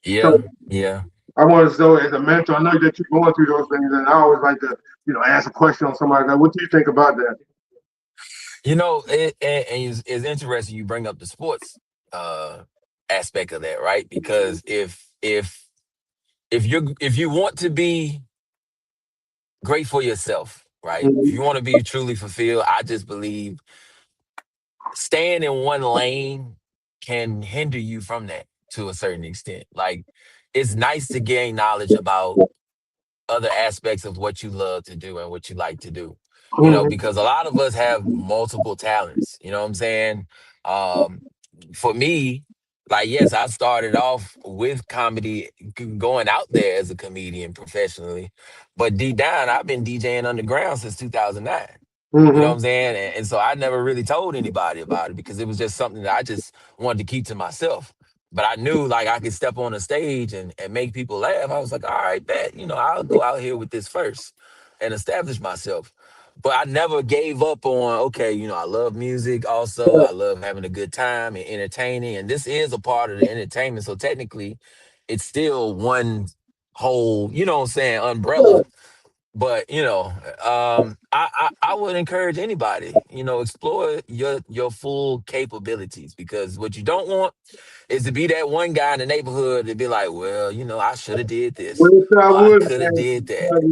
Yeah. So Yeah. I want to know as a mentor. I know that you're going through those things, and I always like to, ask a question on somebody. Like, what do you think about that? It's interesting you bring up the sports uh, aspect of that, right? Because if you want to be great for yourself, right? If Mm-hmm. you want to be truly fulfilled, I just believe staying in one lane can hinder you from that to a certain extent. Like it's nice to gain knowledge about other aspects of what you love to do and what you like to do. Because a lot of us have multiple talents. You know what I'm saying? Um, for me, like yes, I started off with comedy, going out there as a comedian professionally, but deep down, I've been DJing underground since 2009. You know what Mm-hmm. I'm saying? And so I never really told anybody about it because it was just something that I just wanted to keep to myself. But I knew like I could step on a stage and make people laugh. I was like, all right, bet, I'll go out here with this first and establish myself. But I never gave up on, okay, I love music also. I love having a good time and entertaining. And this is a part of the entertainment. So technically, it's still one whole, what I'm saying, umbrella. But I would encourage anybody, explore your full capabilities because what you don't want is to be that one guy in the neighborhood to be like, well, I should have did this Wish I or I would could have did that. have.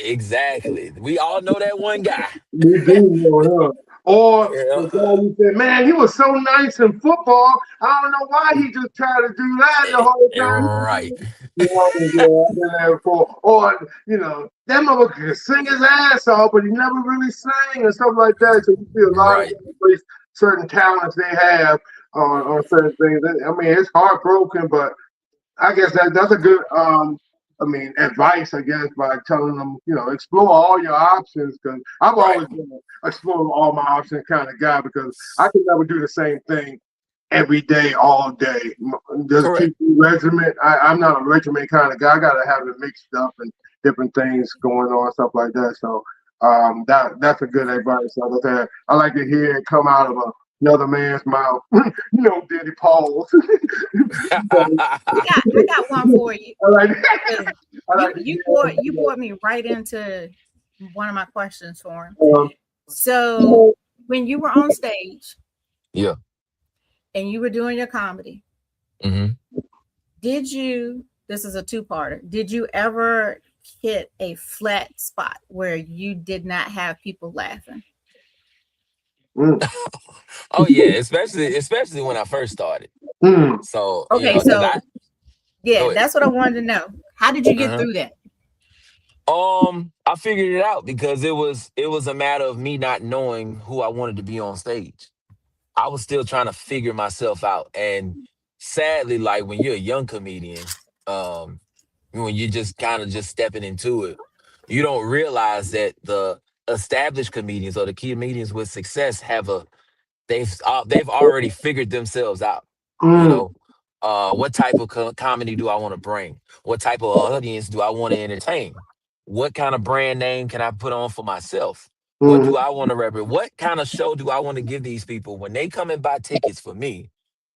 Exactly. We all know that one guy. We do know him. Or You the know? guy you said, man, he was so nice in football. I don't know why he just tried to do that the whole time. Right. I've been there before. Or, that motherfucker could sing his ass off, but he never really sang and stuff like that. So you see a lot of Right. people place certain talents they have on certain things. I mean, it's heartbroken, but I guess that's a good advice, I guess, by telling them, explore all your options. Because I've Right. always been an explore all my options kind of guy because I can never do the same thing every day, all day. Just Correct. keep the regiment. I'm not a regiment kind of guy. I gotta have it mixed up and different things going on, stuff like that. So that's a good advice. I like to hear it come out of another man's mouth. Diddy Paul. I got one for you. I like, I You like to you hear brought you brought me right into one of my questions for him. um, So when you were on stage Yeah. and you were doing your comedy, Hmm. did you? This is a two-parter. Did you ever hit a flat spot where you did not have people laughing? mm, Oh yeah, especially when I first started. mm. So, Okay, because so I yeah, go ahead. that's what I wanted to know. How did you get Uh-huh. through that? I figured it out because it was a matter of me not knowing who I wanted to be on stage. I was still trying to figure myself out. And sadly, like when you're a young comedian, um, when you're just kind of just stepping into it, you don't realize that the established comedians or the comedians with success they've already figured themselves out. You Mm, know, what type of comedy do I want to bring? What type of audience do I want to entertain? What kind of brand name can I put on for myself? What mm, do I want to represent? What kind of show do I want to give these people when they come and buy tickets for me?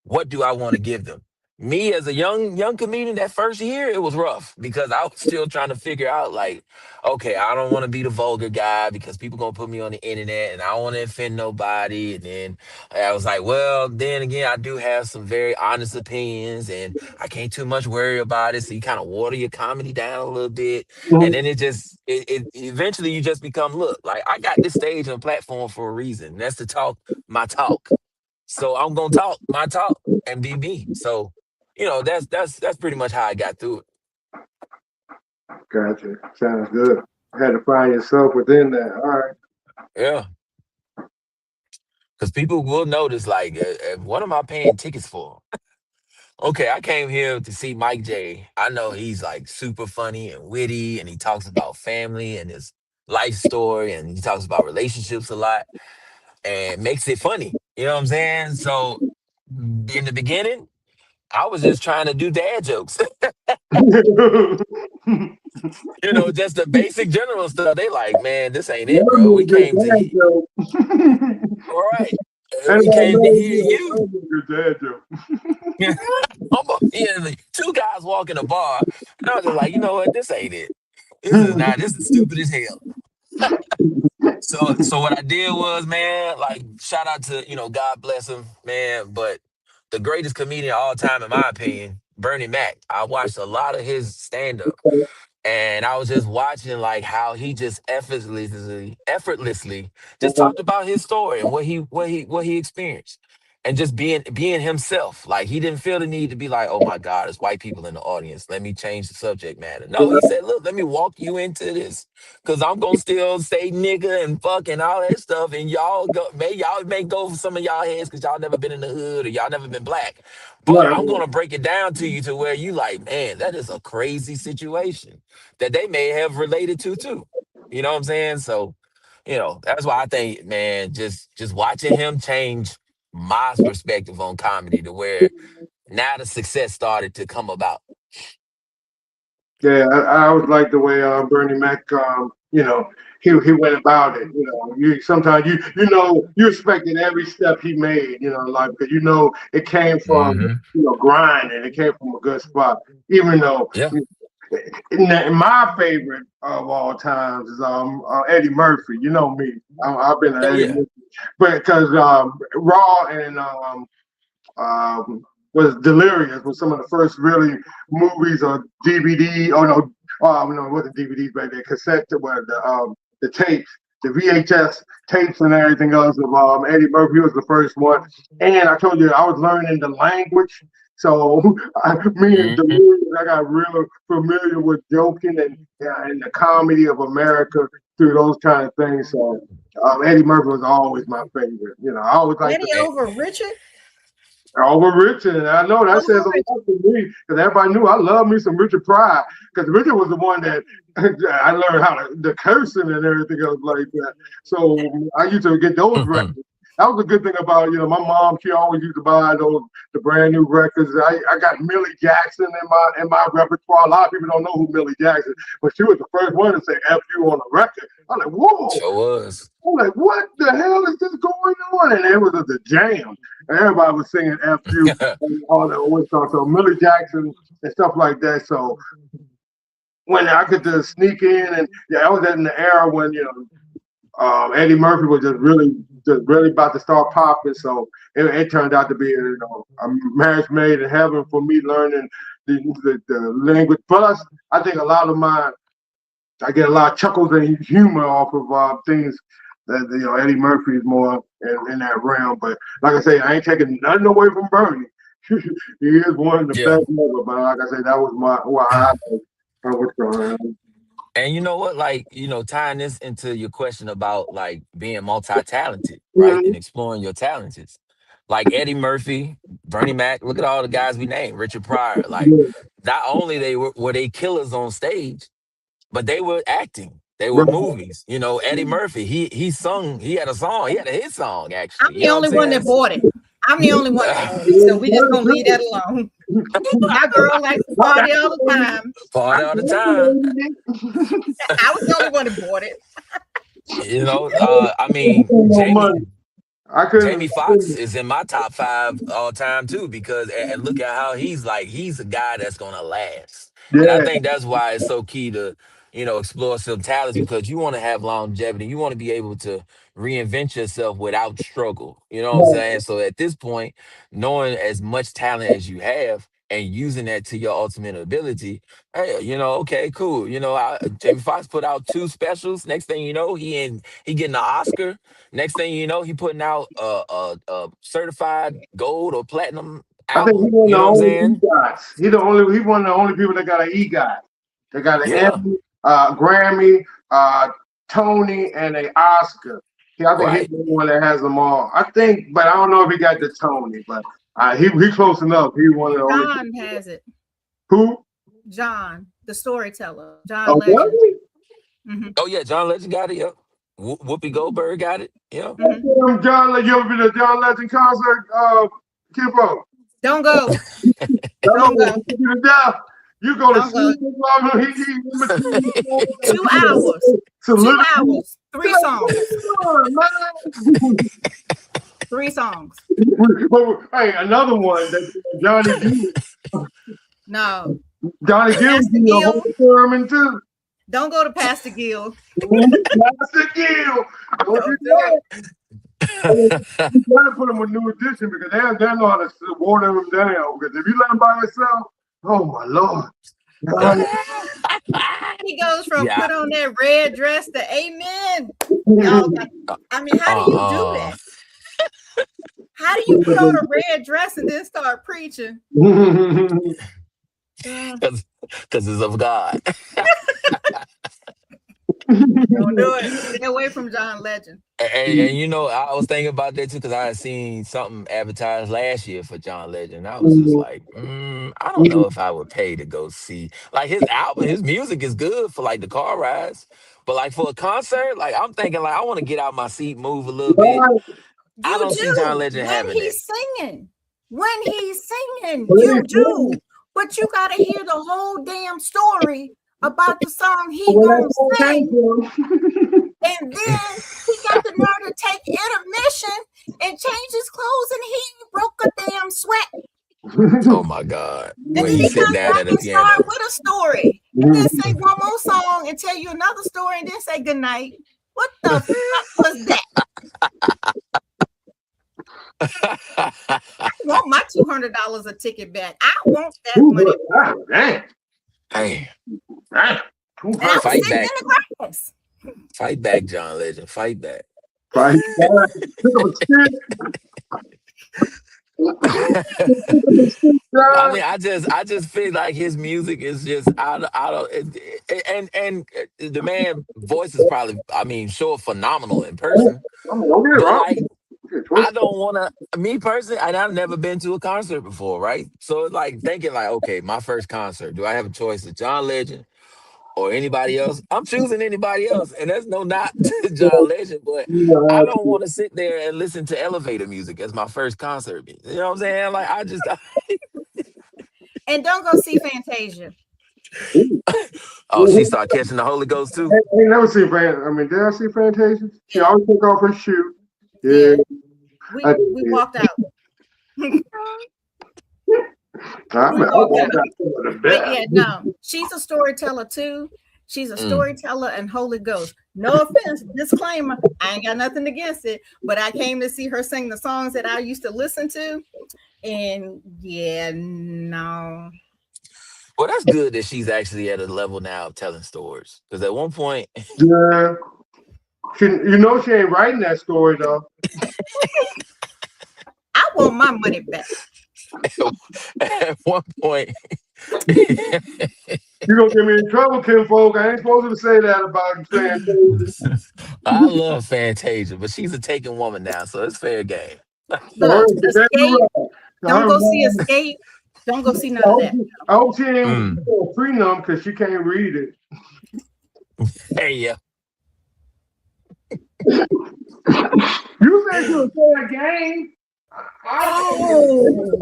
What do I want to give them? Me as a young comedian, that first year it was rough because I was still trying to figure out like, okay, I don't want to be the vulgar guy because people gonna put me on the internet and I don't want to offend nobody. And then I was like, well, then again, I do have some very honest opinions and I can't too much worry about it. So you kind of water your comedy down a little bit. And mm. then it eventually you just become, look, like I got this stage and platform for a reason. That's to talk my talk. So I'm gonna talk my talk and be me. So, that's pretty much how I got through it. Gotcha. Sounds good. Had to find yourself within that. All right. Yeah. Because people will notice, like, what am I paying tickets for? Okay, I came here to see Mike J. I know he's like super funny and witty, and he talks about family and his life story, and he talks about relationships a lot and makes it funny. You know what I'm saying? So in the beginning, I was just trying to do dad jokes, just the basic general stuff. They like, man, this ain't it, That bro. was We a good came to dad hear, joke. all right, And we I came to know hear you. That you. was a good dad joke. two guys walk in a bar, and I was just like, you know what, this ain't it. This is stupid as hell. So what I did was, man, like shout out to, God bless him, man, but the greatest comedian of all time, in my opinion, Bernie Mac. I watched a lot of his stand-up. And I was just watching like how he just effortlessly just talked about his story and what he experienced. And just being himself. Like he didn't feel the need to be like, oh my God, it's white people in the audience. Let me change the subject matter. No, he said, look, let me walk you into this. Cause I'm gonna still say nigga and fuck and all that stuff. And y'all may go for some of y'all heads because y'all never been in the hood or y'all never been black. But Right. I'm gonna break it down to you to where you like, man, that is a crazy situation that they may have related to too. You know what I'm saying? So, that's why I think, man, just watching him change my perspective on comedy to where now the success started to come about. Yeah, I always like the way Bernie Mac, he went about it. You sometimes you respected every step he made. Like because it came from Hmm. grind and it came from a good spot. Even though Yeah. my favorite of all times is Eddie Murphy. You know me, I've been an Oh Eddie yeah. Murphy, but because Raw and was Delirious was some of the first really movies or DVD. Oh no, it wasn't DVDs back then. Cassette, where the tapes, the VHS tapes and everything else of Eddie Murphy was the first one. And I told you I was learning the language. So me and Hmm. Delirious, I got real familiar with joking and the comedy of America through those kind of things. So Eddie Murphy was always my favorite. I always liked the Eddie over Richard. over Richard, and I know that says Over a Richard. lot to me because everybody knew I love me some Richard Pryor because Richard was the one that I learned how the cursing and everything else like that. So I used to get those records. That was a good thing about my mom. She always used to buy the brand new records. I got Millie Jackson in my repertoire. A lot of people don't know who Millie Jackson, but she was the first one to say "F you" on a record. I'm like, whoa. Sure was. I'm like, what the hell is this going on? And it was the jam. Everybody was singing F you and all that old stuff. So Millie Jackson and stuff like that. So when I could just sneak in and I was in the era when, Eddie Murphy was just really about to start popping. So it turned out to be a marriage made in heaven for me learning the language. Plus, I think I get a lot of chuckles and humor off of things that Eddie Murphy is more in that realm. But like I say, I ain't taking nothing away from Bernie. He is one of the Yeah. best ever. But like I say, that was why I was going on. And you know what? Like, tying this into your question about like being multi-talented, right? Mhm. And exploring your talents. Like Eddie Murphy, Bernie Mac, look at all the guys we named, Richard Pryor. Like, Yeah, not only were they killers on stage, but they were acting. They were right. movies. Eddie Murphy, he had a song, he had a hit song, I'm actually. You the know what I'm only one saying? that bought it. I'm the only one that bought it. So we just gonna leave that alone. My girl likes to party all the time. Party all the time. I was the only one that bought it. I mean, No Jamie money. I couldn't. Jamie Foxx is in my top 5 all time too, because and look at how he's a guy that's gonna last. And I Yeah. think that's why it's so key to, explore some talents because you want to have longevity. You want to be able to reinvent yourself without struggle. You know what I'm saying? So at this point, knowing as much talent as you have and using that to your ultimate ability, hey, okay, cool. Jamie Foxx put out 2 specials. Next thing you know, he getting an Oscar. Next thing you know, he putting out a certified gold or platinum I think he album. one of You the know what I'm only saying? EGOTs. He one of the only people that got an EGOT. They got an Yeah, Emmy, Grammy, Tony, and an Oscar. I think he's right. the one that has them all. I think, but I don't know if he got the Tony, but he close enough. He one of the only John has it. who. John, the storyteller. John Oh, Legend. really? Hmm. Oh yeah, John Legend got it. Yep. Whoopi Goldberg got it. Yep. Hmm. You ever been to John Legend concert? Kinfolk. Don't go. That Don't motherfucker go. took you to death. You go to Don't go. sleep. He in between. 2 hours. Two Soliloquy. hours. Three songs. Man. 3 songs. But, hey, another one that Johnny B. No. Johnny Gill Pastor do a whole sermon too. Don't go to Pastor Gill. Pastor Gill. Don't do that. You gotta put him with New Edition because they know how to water him down. Because if you let him by himself, oh my Lord. He goes from Yeah. put on that red dress to amen. Y'all, I mean, how do you do that? How do you put on a red dress and then start preaching? Because it's of God. Don't do it. Stay away from John Legend. And you know, I was thinking about that too because I had seen something advertised last year for John Legend. I was just like, I don't know if I would pay to go see like his album. His music is good for like the car rides, but like for a concert, like I'm thinking like I want to get out my seat, move a little bit. I don't see John Legend having when it. he's singing. When he's singing, you do. But you gotta hear the whole damn story about the song he gonna sing. And then he got the nerve to take intermission and change his clothes and he broke a damn sweat. Oh my God. And When then he he sit comes down back at the and piano. start with a story. And then say one more song and tell you another story and then say goodnight. What the fuck was that? I want my $200 a ticket back. I want that money back. Hey. And I was Fight sitting back. in the grass. Fight back, John Legend. Fight back. Fight back. Pick up a stick. I mean, I just feel like his music is just out of and the man voice is probably, I mean, sure, phenomenal in person. Don't get it But wrong. like, I don't want to. Me personally, and I've never been to a concert before, right? So it's like thinking like, okay, my first concert. Do I have a choice of John Legend or anybody else? I'm choosing anybody else, and that's no not to John Legend, but I don't want to sit there and listen to elevator music as my first concert. You know what I'm saying? Like I just. And don't go see Fantasia. Oh, she started catching the Holy Ghost too. I ain't never seen Fantasia. I mean, did I see Fantasia? She always took off her shoe. Yeah. We walked out. But yeah, no, she's a storyteller too. She's a storyteller and Holy Ghost. No offense, disclaimer. I ain't got nothing against it, but I came to see her sing the songs that I used to listen to, and yeah, no. Well, that's good that she's actually at a level now of telling stories. Because at one point, yeah, she ain't writing that story though. I want my money back. At one point, You're gonna get me in trouble, Kinfolk. I ain't supposed to say that about Fantasia. I love Fantasia, but she's a taken woman now, so it's fair game. Look, Escape. Don't go see Escape. Don't go see none of that. I hope she ain't prenup because she can't read it. Hey, yeah. You said you would play a game. Oh,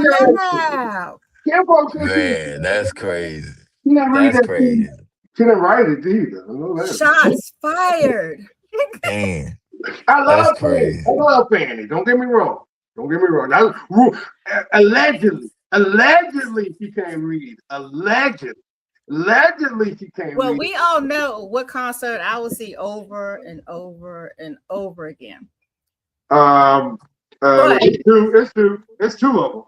wow. Man, that's crazy. That's crazy. She didn't write it either. I know that. Shots fired. Man, I love crazy. Fanny. I love Fanny. Don't get me wrong. Allegedly, she can't read. Allegedly, she can't read. Well, we all know what concert I will see over and over and over again. It's two of them.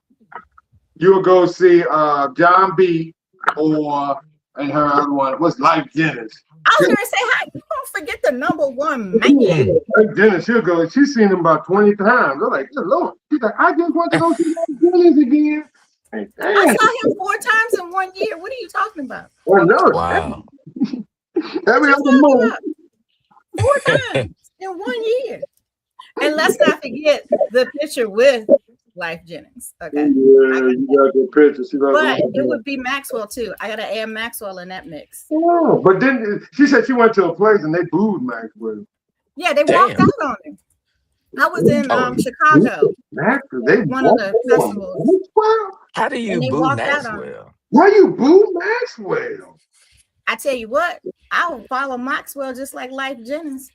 You will go see John B. and her other one was Life Jennings. I was gonna say, how you don't forget the number one man? Life Jennings, she'll go. She's seen him about 20 times. I'm like, good Lord. She's like, I just want to go see Life Jennings again. Like, I saw him 4 times in 1 year. What are you talking about? Wow. Every other month. 4 times in 1 year. And let's not forget the picture with Life Jennings. Okay. Yeah, you got the picture. But it would be Maxwell too. I gotta add Maxwell in that mix. Oh, but then she said she went to a place and they booed Maxwell. Yeah, they walked out on him. I was in Chicago. One of the festivals. Maxwell? How do you boo Maxwell? Why you boo Maxwell? I tell you what, I will follow Maxwell just like Life Jennings.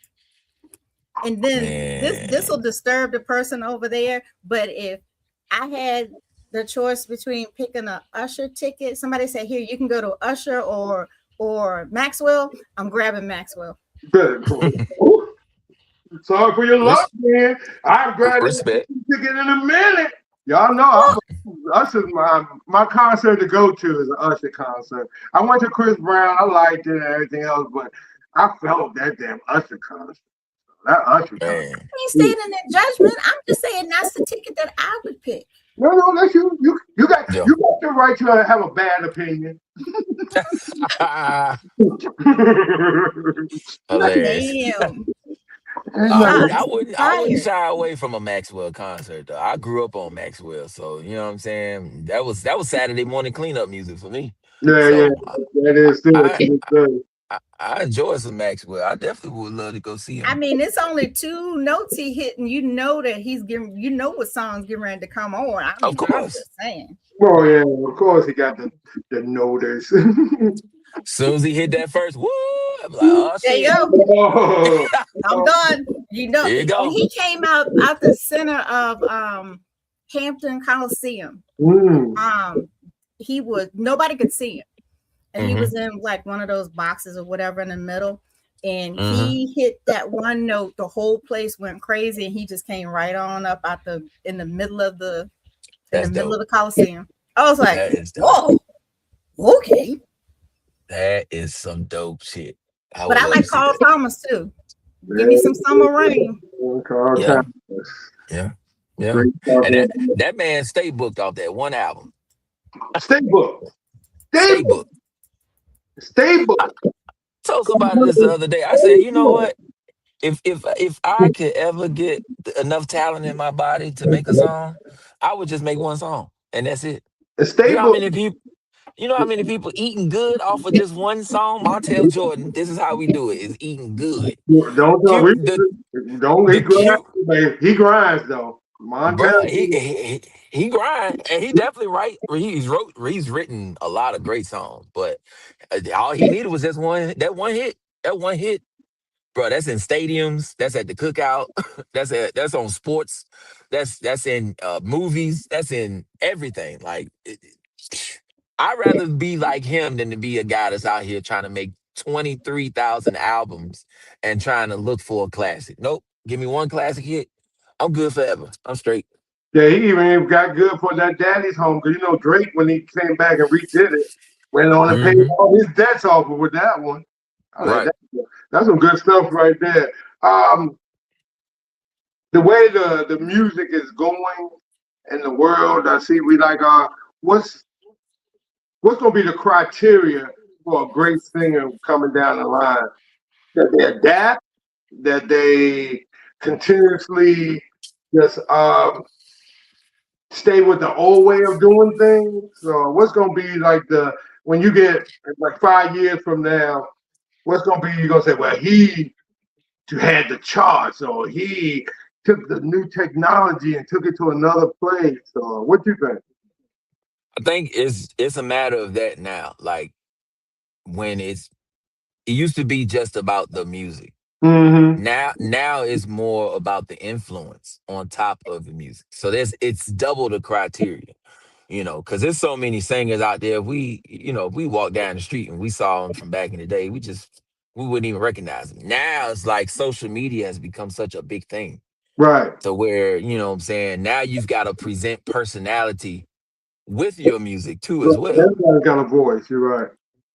And then this will disturb the person over there. But if I had the choice between picking a Usher ticket, somebody said, "Here, you can go to Usher or Maxwell." I'm grabbing Maxwell. Good. Sorry for your luck, Res- man. I've grabbed that respect. ticket in a minute. Y'all know Usher's my concert to go to is an Usher concert. I went to Chris Brown. I liked it and everything else, but I felt that damn Usher concert. That Usher concert. Man. I ain't standing in judgment. I'm just saying that's the ticket that I would pick. No, that's you. You got Yeah. the right to have a bad opinion. Hilarious. Damn. I Shots wouldn't fired. shy away from a Maxwell concert though. I grew up on Maxwell, so you know what I'm saying. That was Saturday morning cleanup music for me. Yeah, So that is good. I That is good. I enjoy some Maxwell. I definitely would love to go see I him. mean, it's only two notes he hit, and you know that he's getting, you know what song's getting ready to come on. I Of mean, I'm course. just saying. Oh yeah, of course he got the notice. Soon as he hit that first, woo! I'm like, oh There you shit, go. Oh, I'm done. You know, here you and go. he came out the center of Hampton Coliseum. mm. He was nobody could see him, and he Mm-hmm. was in like one of those boxes or whatever in the middle. And Mm-hmm. he hit that one note, the whole place went crazy, and he just came right on up out the in the middle of the That's dope. Coliseum. I was like, That is dope. whoa, okay. That is some dope shit. I But would I love to like see Carl that. Thomas too. Give me some summer rain. Carl Yeah, Thomas. yeah, yeah. Great stuff. And that man stay booked off that one album. Stay booked. Stay Stay booked. booked. Stay I booked. told somebody this the other day. I said, you know what? If I could ever get enough talent in my body to make a song, I would just make one song and that's it. You Stay know how booked. many people? You know how many people eating good off of just one song? Montel Jordan, this is how we do it: is eating good. Don't tell Cute, me. the Don't he the grinds, cute, babe. He grinds though. Montez. bruh. He grind, and he definitely right. He's written a lot of great songs, but all he needed was just one hit. That one hit, bro. That's in stadiums. That's at the cookout. That's on sports. That's in movies. That's in everything. Like I'd rather be like him than to be a guy that's out here trying to make 23,000 albums and trying to look for a classic. Nope. Give me one classic hit. I'm good forever. I'm straight. Yeah, he even got good for that daddy's home because you know Drake when he came back and redid it went on and paid Hmm. all his debts off with that one. I like Right. that's some good stuff right there. Um, the way the music is going in the world, I see we like what's what's gonna be the criteria for a great singer coming down the line? That they adapt, that they continuously just stay with the old way of doing things. So what's gonna be like the when you get like 5 years from now, what's gonna be you gonna say, well, he had the charts or he took the new technology and took it to another place. So what you think? I think it's a matter of that now. Like when it used to be just about the music. Mm-hmm. Now it's more about the influence on top of the music. So it's double the criteria, because there's so many singers out there. If we walk down the street and we saw them from back in the day, we wouldn't even recognize them. Now it's like social media has become such a big thing. Right. To where, what I'm saying, now you've got to present personality with your music too as well. Everybody's got a voice. You're right.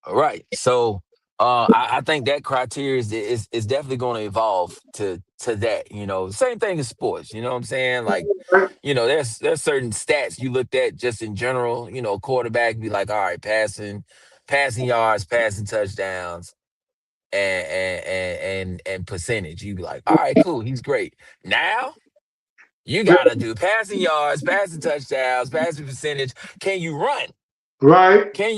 All right. So I think that criteria is definitely going to evolve to that. Same thing as sports. You know what I'm saying? Like, Right. there's certain stats you looked at just in general. Quarterback be like, all right, passing yards, passing touchdowns, and percentage. You be like, all right, cool, he's great. Now you gotta do passing yards, passing touchdowns, passing percentage. Can you run? Right. Can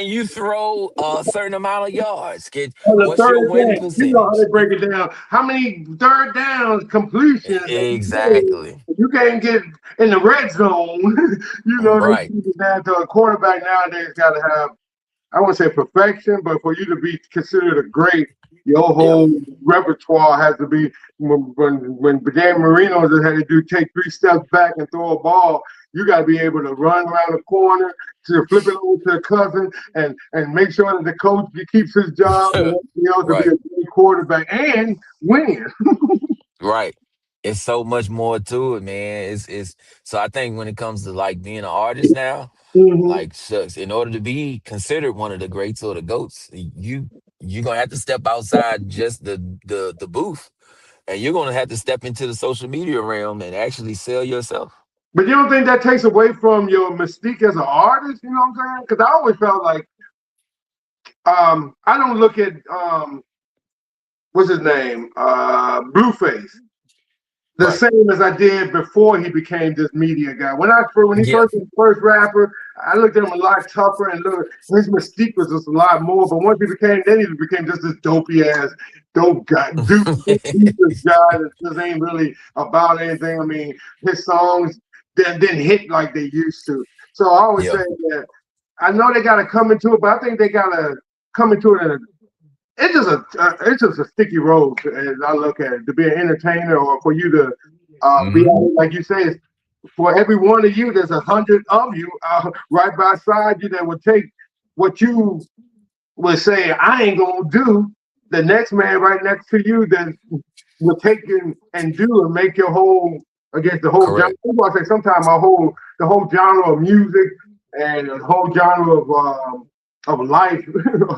you throw a certain amount of yards? On the What's your third win down, you know how percentage? they break it down. How many third downs completions that you Exactly. you can't get in the red zone. They Right. keep it down to a quarterback nowadays got to have I won't say perfection, but for you to be considered a great, your whole repertoire has to be when Dan Marino just had to take 3 steps back and throw a ball. You got to be able to run around the corner to flip it over to a cousin and make sure that the coach keeps his job and to be a good quarterback and win. Right. It's so much more to it, man. It's so I think when it comes to like being an artist now, like shucks, in order to be considered one of the greats or the goats, you're gonna have to step outside just the booth, and you're gonna have to step into the social media realm and actually sell yourself. But you don't think that takes away from your mystique as an artist? You know what I'm saying? Because I always felt like I don't look at what's his name, Blueface, the same as I did before he became this media guy. When he first was the first rapper, I looked at him a lot tougher and his mystique was just a lot more. But once he became just this dopey ass dope guy, dude guy that just ain't really about anything. I mean, his songs didn't hit like they used to. So I always say that I know they got to come into it, but I think they got to come into it in a it's just a sticky road as I look at it, to be an entertainer or for you to be like you say, for every one of you, there's 100 of you right beside you that would take what you would say I ain't gonna do. The next man right next to you that will take and do and make your whole against the whole genre. I say sometimes the whole genre of music and the whole genre of life,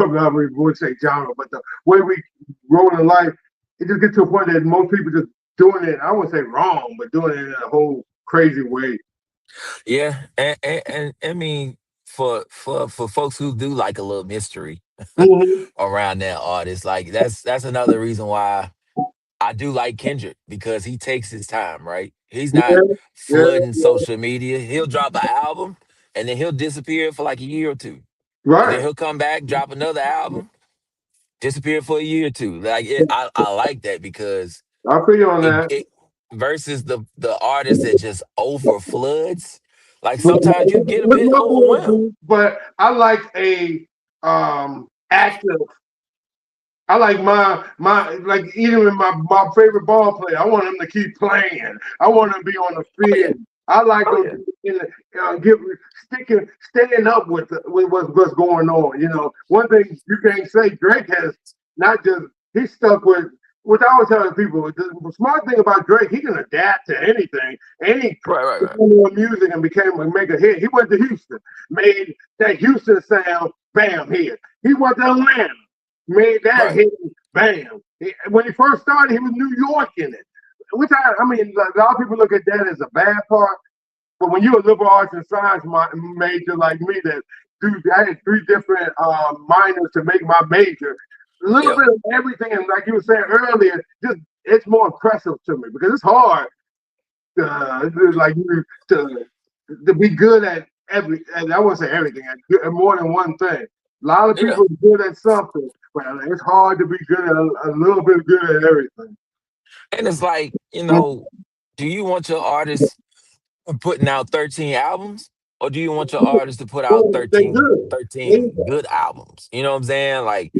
I would say genre, but the way we roll in life, it just gets to a point that most people just doing it, I wouldn't say wrong, but doing it in a whole crazy way. Yeah, and I mean, for folks who do like a little mystery around that artist, like that's another reason why I do like Kendrick, because he takes his time, right? He's not flooding social media. He'll drop an album and then he'll disappear for like a year or two. And then Right. he'll come back, drop another album, disappear for a year or two. Like I like that because I feel you on that. it versus the artist that just over floods. Like sometimes you get a bit overwhelmed. But I like a active. I like my like even in my favorite ball player. I want him to keep playing. I want him to be on the field. I like him staying up with what's going on. You know, one thing you can't say, Drake has not just he's stuck with. What I always tell people, the smart thing about Drake, he can adapt to anything. Any music and make a hit. He went to Houston, made that Houston sound, bam, hit. He went to Atlanta, made that hit, bam. When he first started, he was New York in it. Which I mean, a lot of people look at that as a bad part. But when you're a liberal arts and science major like me, I had 3 different minors to make my major. A little bit of everything, and like you were saying earlier, just it's more impressive to me because it's hard to be good at and I wouldn't say everything, at more than one thing. A lot of people are good at something, but it's hard to be good at a little bit good at everything. And it's like, do you want your artist putting out 13 albums? Or do you want your artist to put out 13 good albums? You know what I'm saying? Like,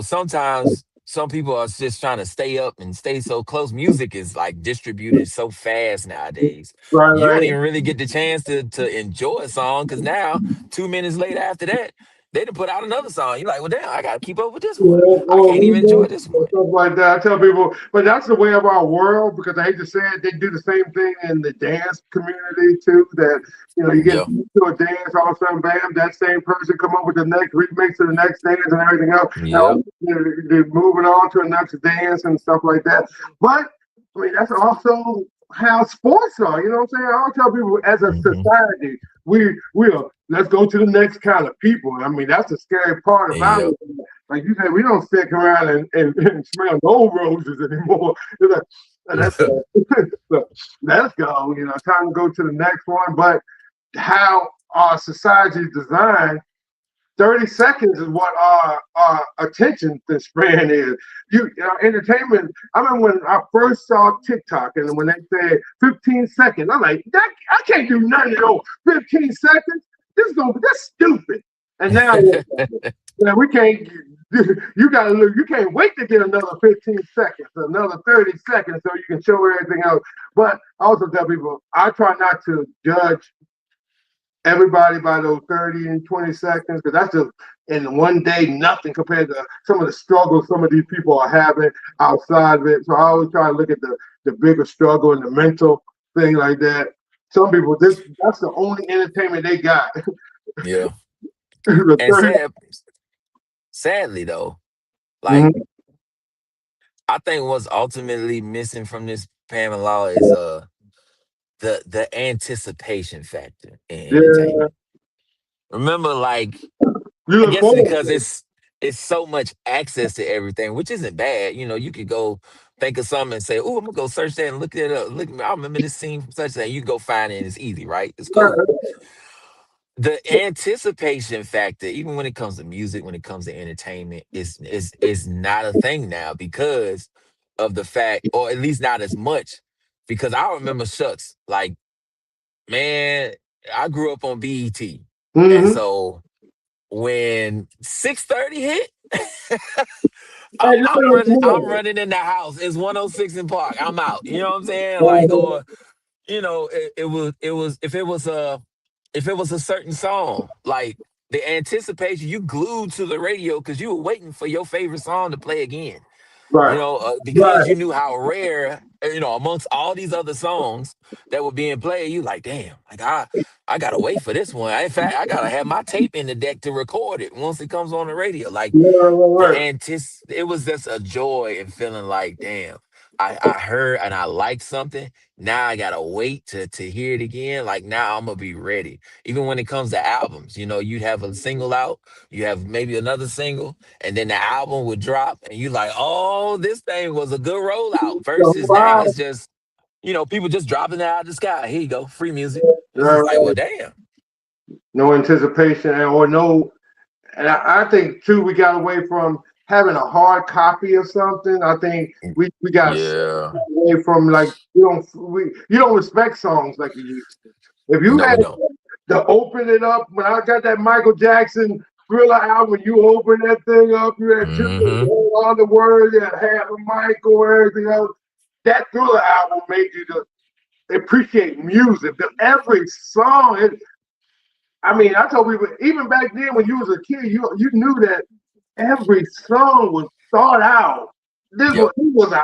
sometimes some people are just trying to stay up and stay so close. Music is like distributed so fast nowadays. You don't even really get the chance to enjoy a song because now 2 minutes later after that, they done put out another song. You're like, well, damn, I got to keep up with this one. I can't even enjoy this one. Stuff like that. I tell people, but that's the way of our world because I hate to say it, they do the same thing in the dance community too. That you get to a dance, all of a sudden, bam, that same person come up with the next remix of the next dance and everything else. Now, they're moving on to the next dance and stuff like that. But I mean, that's also how sports are. You know what I'm saying? I'll tell people as a society, we'll let's go to the next kind of people. I mean, that's the scary part about it. Like you said, we don't stick around and smell no roses anymore. Like, let's go. Time to go to the next one. But how our society is designed, 30 seconds is what our attention span is. Entertainment. I remember when I first saw TikTok and when they said 15 seconds, I'm like, I can't do nothing in 15 seconds. That's stupid. And now Yeah, we can't. You gotta look. You can't wait to get another 15 seconds, another 30 seconds, so you can show everything else. But I also tell people, I try not to judge everybody by those 30 and 20 seconds because that's just in one day nothing compared to some of the struggles some of these people are having outside of it. So I always try to look at the bigger struggle and the mental thing like that. Some people, that's the only entertainment they got. Yeah. The And 30. sadly though, like Mhm. I think what's ultimately missing from this Pamela is the anticipation factor in Yeah, entertainment. Remember, like you I look guess forward because to it. it's so much access to everything, which isn't bad. You know, you could go think of something and say, "Oh, I'm gonna go search that and look it up. Look, I remember this scene from such that." You go find it, and it's easy, right? It's cool. The anticipation factor, even when it comes to music, when it comes to entertainment, is not a thing now because of the fact, or at least not as much. Because I remember shucks, like man, I grew up on BET, and Mm-hmm. so when 6:30 hit, Hey, I'm running in the house. It's 106 in Park. I'm out. You know what I'm saying? Like, uh, or it was if it was a certain song, like the anticipation, you glued to the radio because you were waiting for your favorite song to play again. right, Because right. you knew how rare, amongst all these other songs that were being played, you like, damn, like I gotta wait for this one. In fact, I gotta have my tape in the deck to record it once it comes on the radio. Like Yeah, right. it was just a joy and feeling like, damn, I heard and I liked something. Now I gotta wait to hear it again. Like now I'm gonna be ready. Even when it comes to albums, you'd have a single out, you have maybe another single, and then the album would drop, and you like, oh, this thing was a good rollout. So, Versus now, wow. it's just people just dropping it out of the sky. Here you go, free music. It's Right, just like, well, right. damn. No anticipation or no. And I think too, we got away from having a hard copy of something. I think we got Yeah. away from like you don't respect songs like you used to. If you No, had we don't. to open it up when I got that Michael Jackson Thriller album, when you open that thing up, you had Mm-hmm. all the words, you had half a Michael, everything else. That Thriller album made you to appreciate music. Because every song, I mean, I told people even back then when you was a kid, you knew that every song was thought out. Yep. It was an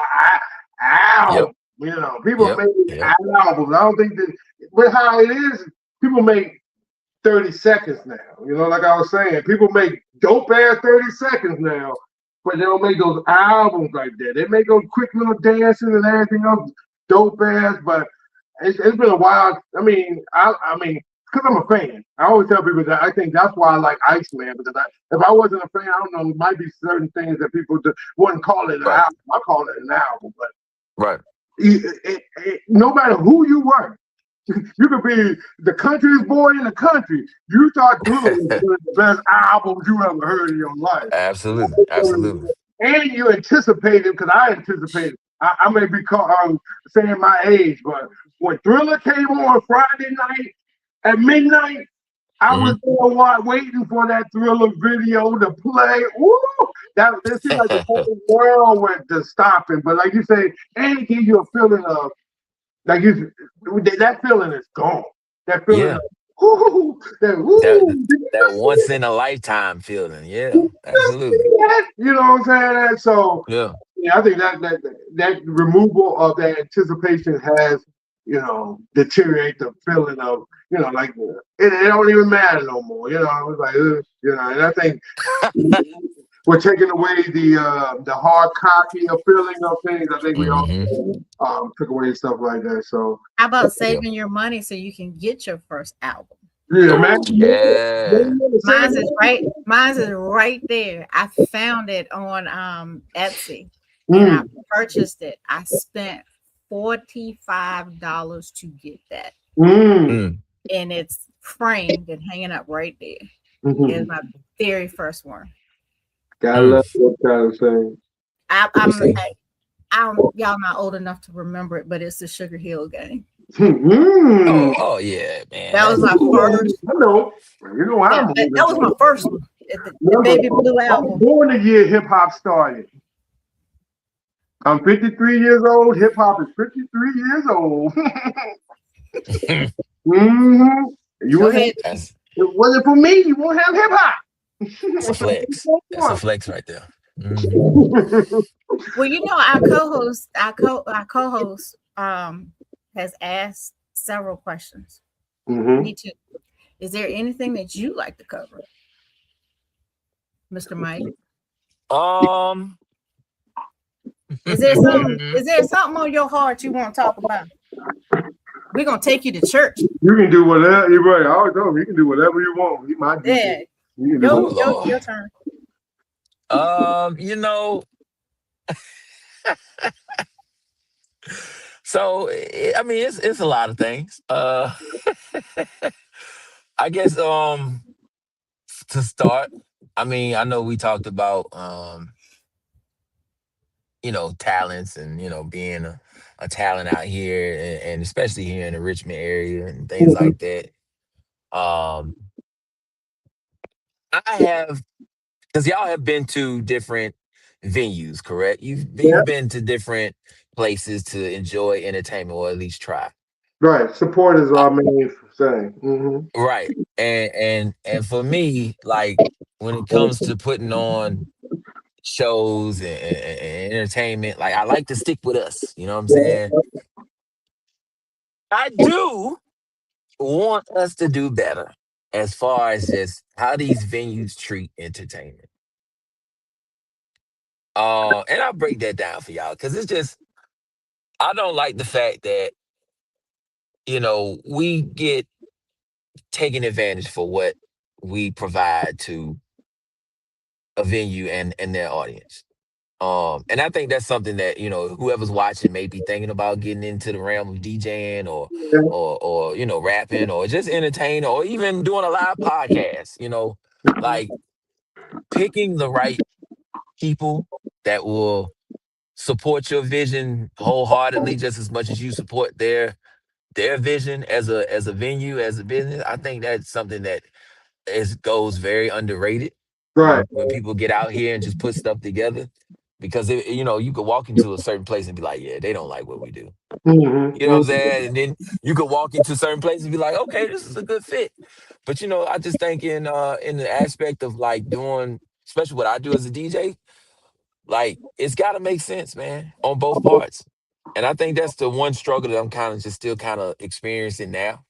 Yep. album. People Yep. made Yep. albums. I don't think that, but how it is, people make 30 seconds now. Like I was saying, people make dope ass 30 seconds now, but they don't make those albums like that. They make those quick little dances and everything else, dope ass, but it's been a while. I mean, because I'm a fan. I always tell people that I think that's why I like Iceman because if I wasn't a fan, I don't know, there might be certain things that people wouldn't call it an Right. album. I call it an album, but Right. no matter who you were, you could be the country's boy in the country. You thought Thriller was one of the best albums you ever heard in your life. Absolutely. Absolutely. And you anticipated, because I anticipated, I may be saying my age, but when Thriller came on Friday night at midnight, I was Hmm. there waiting for that Thriller video to play. Woo! This seemed like the whole world went to stopping. But like you say, and it gives you a feeling of like that feeling is gone. That feeling Yeah. of whoo, that That whoo. Did you that just see once in a lifetime feeling. Yeah. Absolutely. that? You know what I'm saying? And so Yeah. yeah, I think that removal of that anticipation has deteriorate the feeling of like it don't even matter no more. It's like and I think we're taking away the hard copy of feeling of things. I think we all Hmm. took away stuff like that. So How about Yeah. saving your money so you can get your first album? yeah, man. Oh yeah. Mine's is right there. I found it on Etsy and I Mm, purchased it. I spent $45 to get that. mm, Mm. And it's framed and hanging up right there. It's mm-hmm. my very first one. Gotta Mm. love that kind of thing. I, You I'm see. I'm y'all not old enough to remember it, but it's the Sugar Hill Gang. Mm. Oh yeah, man. That was That's my cool. first. I know. You know Yeah, I'm that older. was my first one. The Baby Blue I was album. born the year hip hop started. I'm 53 years old. Hip hop is 53 years old. Mm-hmm. You Go wouldn't ahead. have, if it wasn't for me, you won't have hip hop. That's a flex. That's a flex right there. Well, you know, our co-host, has asked several questions. Me too. Is there anything that you like to cover, Mr. Mike? Is there something on your heart you want to talk about? We're gonna take you to church. You can do whatever. You're right. I always know you can do whatever you want. You might do. Yeah. You can do Your turn. You know, so I mean, it's a lot of things. I guess to start, I mean, I know we talked about you know, talents and you know being a talent out here and especially here in the Richmond area and things like that. Um, I have because y'all have been to different venues, correct? Yeah. You've been to different places to enjoy entertainment or at least try. Right. Support is Uh, our main thing. right. And for me, like when it comes to putting on shows and entertainment, like I like to stick with us. You know what I'm saying? I do want us to do better as far as just how these venues treat entertainment. And I'll break that down for y'all because it's just I don't like the fact that you know we get taken advantage for what we provide to a venue and their audience. And I think that's something that you know whoever's watching may be thinking about getting into the realm of DJing Yeah. or you know rapping or just entertaining or even doing a live podcast. You know, like picking the right people that will support your vision wholeheartedly just as much as you support their vision as a venue as a business. I think that's something that is goes very underrated Right. when people get out here and just put stuff together because you know you could walk into a certain place and be like, yeah, they don't like what we do. You know what I'm saying? And then you could walk into certain places and be like, okay, this is a good fit. But you know, I just think in the aspect of like doing, especially what I do as a DJ, like it's got to make sense, man, on both parts. And I think that's the one struggle that I'm kind of just still kind of experiencing now.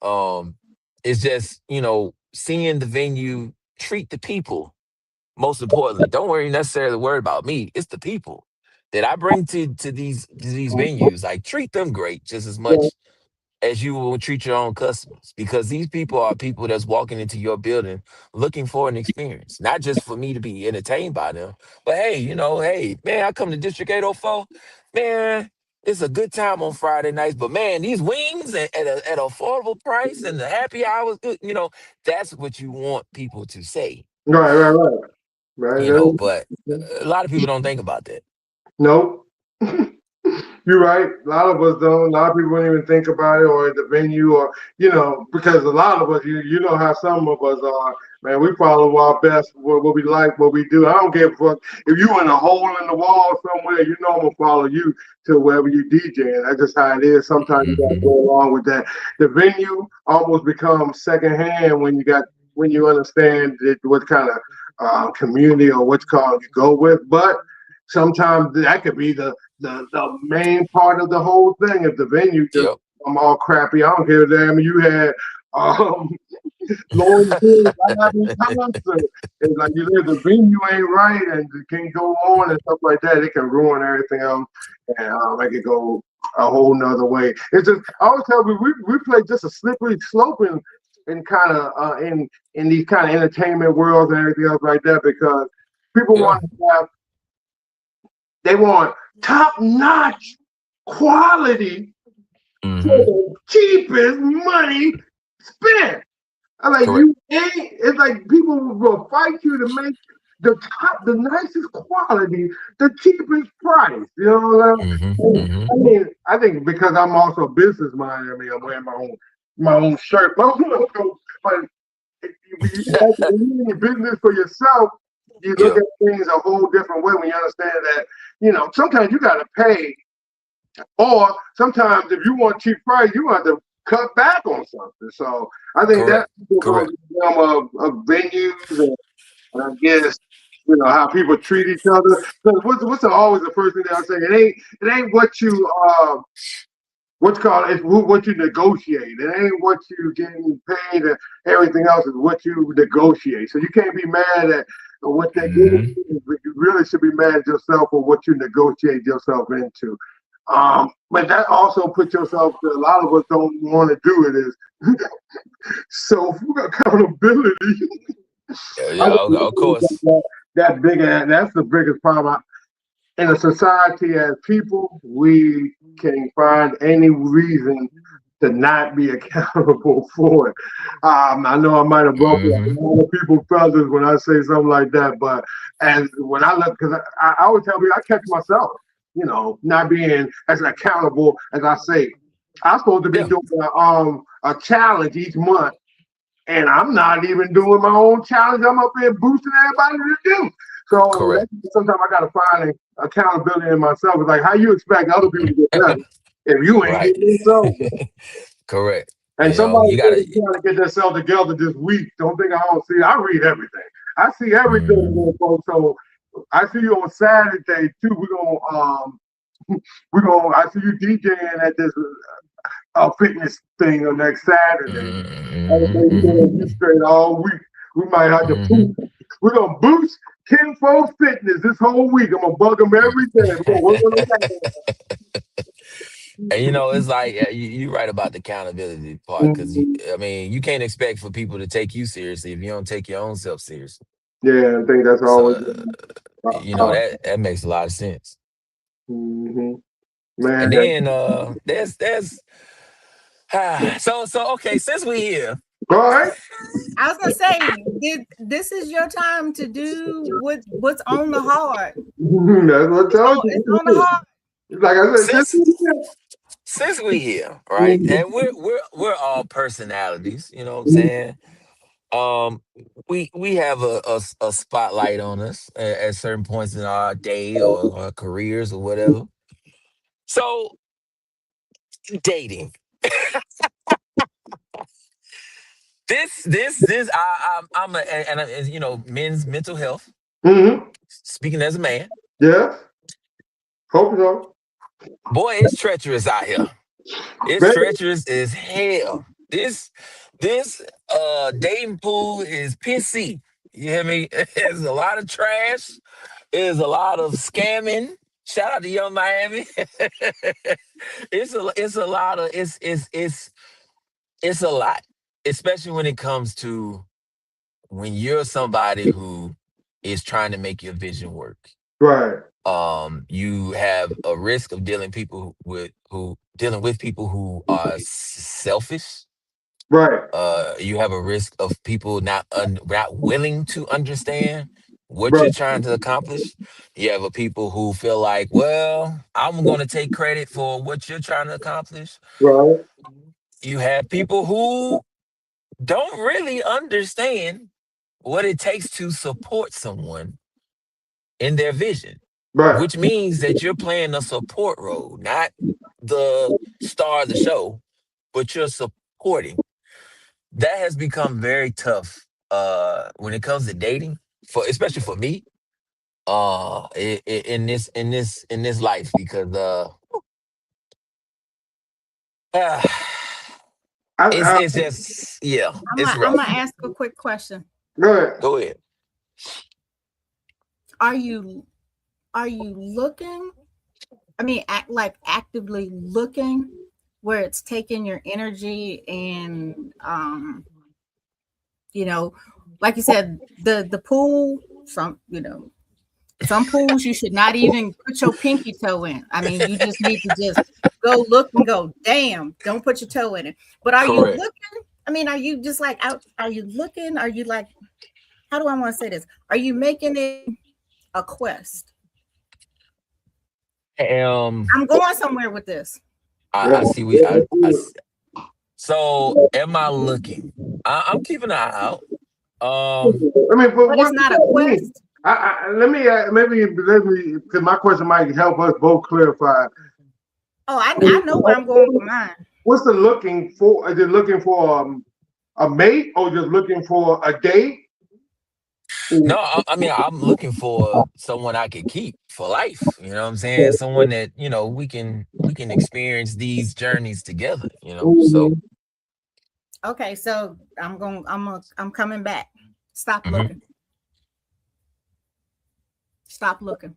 Um, it's just you know seeing the venue treat the people. Most importantly, don't worry necessarily worry about me. It's the people that I bring to these venues. Like treat them great just as much as you will treat your own customers because these people are people that's walking into your building looking for an experience, not just for me to be entertained by them, but hey, you know, hey, man, I come to District 804, man, it's a good time on Friday nights, but man, these wings at an affordable price and the happy hours, you know, that's what you want people to say, Right. you know, Right. but a lot of people don't think about that. Nope. You're right. A lot of us don't. A lot of people don't even think about it or at the venue or, because a lot of us, you know how some of us are, man, we follow our best, what we like, what we do. I don't give a fuck. If you in a hole in the wall somewhere, you know I'm going to follow you to wherever you DJ. That's just how it is. Sometimes you got to Hmm. go along with that. The venue almost becomes secondhand when you understand what kind of community or what called you go with. But sometimes that could be the main part of the whole thing. If the venue just Yep. all crappy, I don't care. Damn, you had um Law and DJ concert. It's like you live the venue ain't right and it can't go on and stuff like that. It can ruin everything else and make it go a whole nother way. It's just I always tell you we play just a slippery slope in kind of in these kind of entertainment worlds and everything else like that because people Yeah. want to have they want top notch quality for Hmm. the cheapest money spent. I'm like, Correct. you ain't, it's like people will fight you to make the nicest quality, the cheapest price. You know what Hmm. Hmm. I mean, I think because I'm also a business minded, I mean, I'm wearing my own shirt, but when you're in business for yourself, you look at things a whole different way when you understand that, sometimes you got to pay, or sometimes if you want cheap price, you have to cut back on something. So I think that goes to the realm of venues and I guess how people treat each other. What's always the first thing they'll say? It ain't what you what's called it's what you negotiate. It ain't what you getting paid. And everything else is what you negotiate. So you can't be mad at what they give you, but you really should be mad at yourself for what you negotiate yourself into. But that also puts yourself. A lot of us don't want to do it. Is self accountability. Yeah, of course. That's the biggest problem. In a society as people, we can find any reason to not be accountable for it. I know I might have broken a lot of people's feathers when I say something like that, but as when I look, because I always tell people I catch myself, not being as accountable as I say. I'm supposed to be doing a challenge each month. And I'm not even doing my own challenge. I'm up here boosting everybody to do. So sometimes I got to find accountability in myself. It's like, how you expect other people to get better if you ain't getting yourself better? Correct. And somebody trying to get themselves together this week. Don't think I don't see. I read everything. I see everything, folks. So I see you on Saturday too. I see you DJing at this fitness thing on next Saturday. We're gonna be straight all week. We might have to boost. We're gonna boost Kinfolk Fitness this whole week. I'm gonna bug them every day. We're gonna work on that. And it's like you're right about the accountability part because you can't expect for people to take you seriously if you don't take your own self seriously. Yeah, I think that's always. That makes a lot of sense. Man, and then there's okay, since we here. All right. I was gonna say, this is your time to do what's on the heart. That's what I told you. It's on the heart. Like I said, since we here, right? And we're all personalities, you know what I'm saying? We have a spotlight on us at certain points in our day or our careers or whatever. So dating. I'm men's mental health. Speaking as a man. Yeah. Hope so. Boy, it's treacherous out here. It's treacherous as hell. This dating pool is pissy. You hear me? There's a lot of trash. There's a lot of scamming. Shout out to Young Miami. It's a lot, especially when it comes to when you're somebody who is trying to make your vision work. Right. You have a risk of dealing with people who are selfish. Right. You have a risk of people not willing to understand what you're trying to accomplish. You have people who feel like, well, I'm going to take credit for what you're trying to accomplish. Right. You have people who don't really understand what it takes to support someone in their vision. Right. Which means that you're playing a support role, not the star of the show, but you're supporting. That has become very tough when it comes to dating, especially for me, in this life because it's just it's rough. I'm gonna ask a quick question. Go ahead. Are you looking? I mean, actively looking where it's taking your energy and like you said, the pool. Some pools you should not even put your pinky toe in. I mean, you just need to just go look and go, damn, don't put your toe in it. But are you looking? I mean, are you just like out? Are you looking? Are you like, how do I want to say this? Are you making it a quest? I'm going somewhere with this. I see. So am I looking? I'm keeping an eye out. I mean, but it's not a quest. Let me because my question might help us both clarify. Oh, I know where I'm going for mine. What's the looking for? Is it looking for a mate or just looking for a date? No, I mean, I'm looking for someone I could keep for life. You know what I'm saying? Someone that, we can experience these journeys together, So Okay, so I'm coming back. Stop mhm. looking. Stop looking.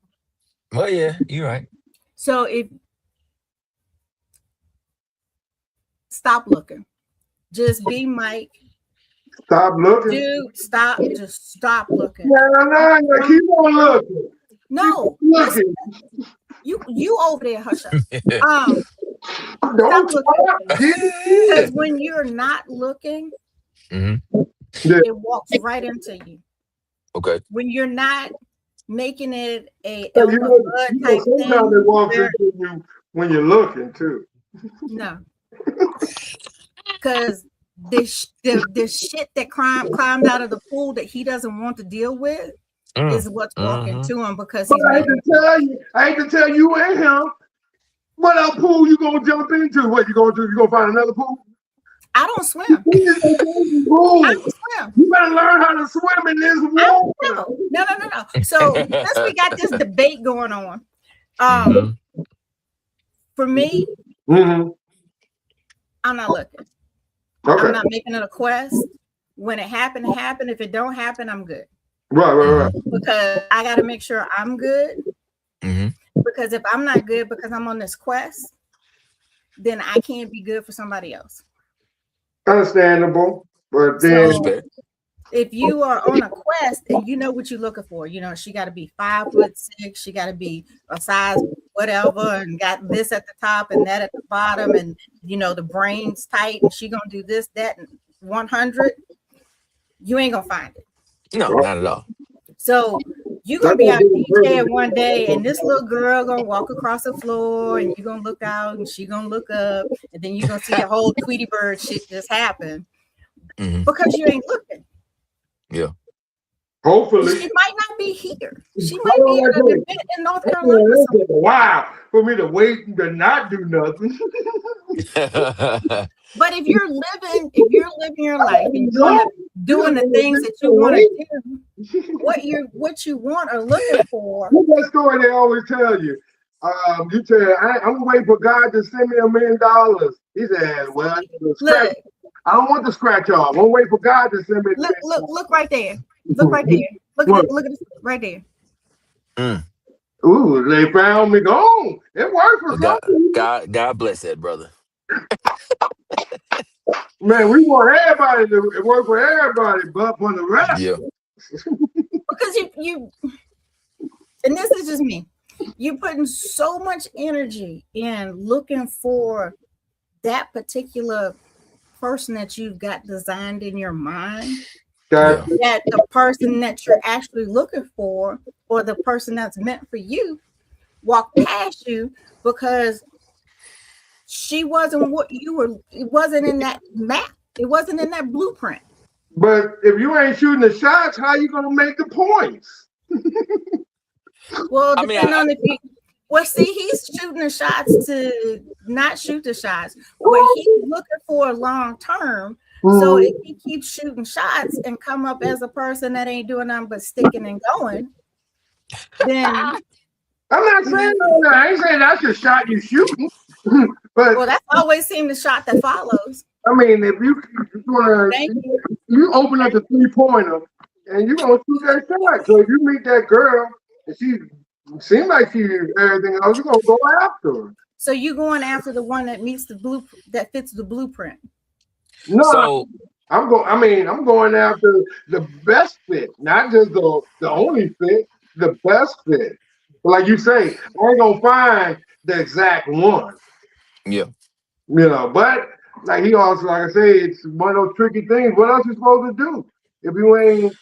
Well, yeah, you're right. So if stop looking. Just be Mike. Stop looking. Dude, stop. Just stop looking. No, keep on looking. No, looking. You over there, hush up. Don't Stop looking. Because when you're not looking, it walks right into you. Okay. When you're not making it a elbow bud type thing. Sometimes it walks into you when you're looking too. No. Because this shit that climbed out of the pool that he doesn't want to deal with is what's walking to him because he's I hate to tell you and him, what pool you gonna jump into? What you gonna do? You gonna find another pool? I don't swim. I don't swim. You better learn how to swim in this water. No. So since we got this debate going on, for me, I'm not looking. Okay. I'm not making it a quest. When it happened, it happened. If it don't happen, I'm good. Right. Because I got to make sure I'm good. Because if I'm not good because I'm on this quest, then I can't be good for somebody else. Understandable. But then if you are on a quest and you know what you're looking for, she got to be 5'6", she got to be a size whatever, and got this at the top and that at the bottom, and the brain's tight, and she gonna do this, that, and 100. You ain't gonna find it. No, not at all. So you're gonna be out DJing one day, and this little girl gonna walk across the floor, and you're gonna look out, and she gonna look up, and then you're gonna see the whole Tweety Bird shit just happen because you ain't looking. Yeah. Hopefully. She might not be here. She might be at an event in North Carolina. Wow. For me to wait and to not do nothing. But if you're living your life and doing the things that you want to do, what you want or looking for. What's that story they always tell you? You tell I'm waiting for God to send me $1 million. He said, well, look, I don't want to scratch off. I'm gonna wait for God to send me. Look right there. Look right there. Look at this right there. Ooh, they found me gone. It worked for something. God bless that brother. Man, we want everybody to work for everybody, but for the rest. Yeah. Because you and this is just me. You're putting so much energy in looking for that particular person that you've got designed in your mind. That the person that you're actually looking for, or the person that's meant for you, walked past you because she wasn't what you were. It wasn't in that map. It wasn't in that blueprint. But if you ain't shooting the shots, how you gonna make the points? Well, depending on if you. Well, see, he's shooting the shots to not shoot the shots, but he's looking for a long term. So if he keeps shooting shots and come up as a person that ain't doing nothing but sticking and going, then I'm not saying that. I ain't saying that's the shot you shooting. But well, that's always seemed the shot that follows. I mean, if you open up the 3-pointer and you're gonna shoot that shot. So if you meet that girl and she seems like she everything else, you're gonna go after her. So you going after the one that meets that fits the blueprint. No, so, I'm going after the best fit, not just the only fit, the best fit. Like you say, I ain't gonna find the exact one. Yeah. But like he also, like I say, it's one of those tricky things. What else you supposed to do? If you ain't,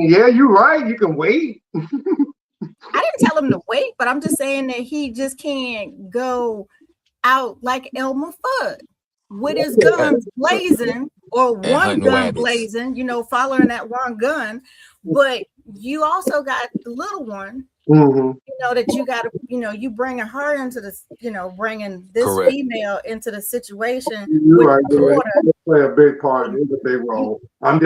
yeah, you're right. You can wait. I didn't tell him to wait, but I'm just saying that he just can't go out like Elmer Fudd with his guns blazing or and one hunting gun rabbits. blazing, following that one gun, but you also got the little one, Mm-hmm. that you got to, you bringing her into this, bringing this Correct. female into the situation You're with right. the You're right. daughter. They play a big part. It's a big role. I'm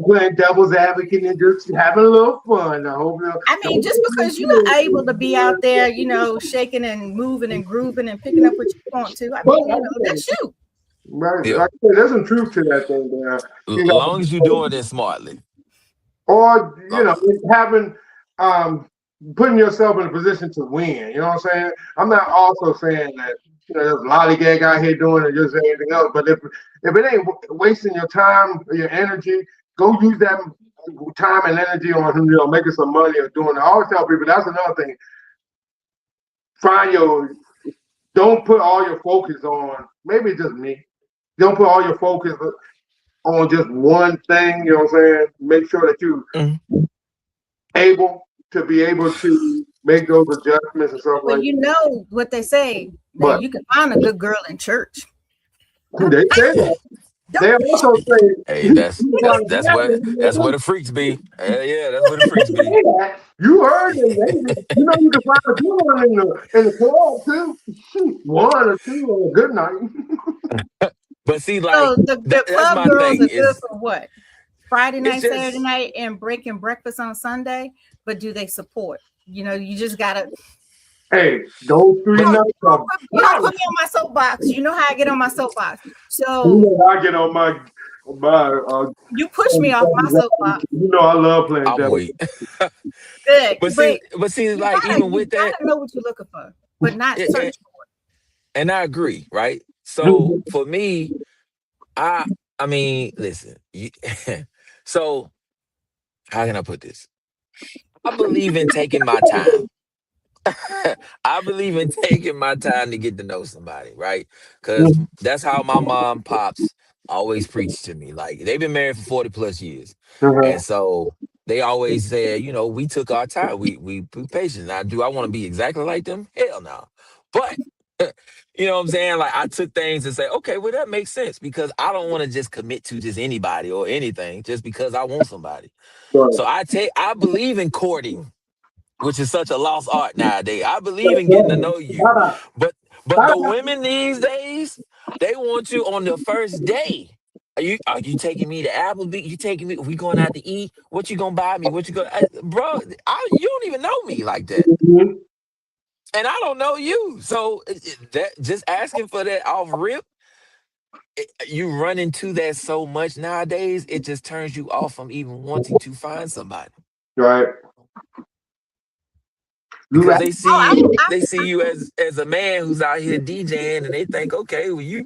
playing devil's advocate and just having a little fun. I hope. I mean, just because you are able to be out there, shaking and moving and grooving and picking up what you want to, I mean, that's you. Right. Yeah. Like I said, there's some truth to that thing there. As long as you're doing it smartly. Or Uh, having putting yourself in a position to win. You know what I'm saying? I'm not also saying that there's a lollygag out here doing it, just anything else. But if it ain't wasting your time or your energy, go use that time and energy on making some money or doing it. I always tell people that's another thing. Don't put all your focus on, maybe it's just me. Don't put all your focus on just one thing, you know what I'm saying? Make sure that you able to make those adjustments and stuff Well, like that. What they say, that you can find a good girl in church. They say that. They also say hey, that's where the freaks be. Yeah, that's where the freaks be. You heard it. You can find a good one in the club too. One or two on a good night. But see, So like the that's club my girls thing. are good for what? Friday It's night, Saturday just night, and breaking breakfast on Sunday. But do they support? You just gotta. Hey, those three but nights are You don't put me on my soapbox. You know how I get on my soapbox. So I get on my you push me off my soapbox. I love playing I'm devil. weak. Good, but see, you like gotta even with that, know what you're looking for, but not search for and I agree, right? So for me, I mean, listen. So how can I put this? I believe in taking my time. I believe in taking my time to get to know somebody, right? Because that's how my mom, pops always preached to me. Like they've been married for 40 plus years. And so they always said, we took our time. We patient. Now, do I want to be exactly like them? Hell no. But you know what I'm saying? Like I took things and say, okay, well, that makes sense because I don't want to just commit to just anybody or anything just because I want somebody. So I believe in courting, which is such a lost art nowadays. I believe in getting to know you. But the women these days, they want you on the first day. Are you taking me to Applebee's? You taking me? We going out to eat? What you gonna buy me? What you gonna, bro? You don't even know me like that, and I don't know you. So that just asking for that off rip, you run into that so much nowadays. It just turns you off from even wanting to find somebody. Right. Because they see you as a man who's out here DJing, and they think, okay, well,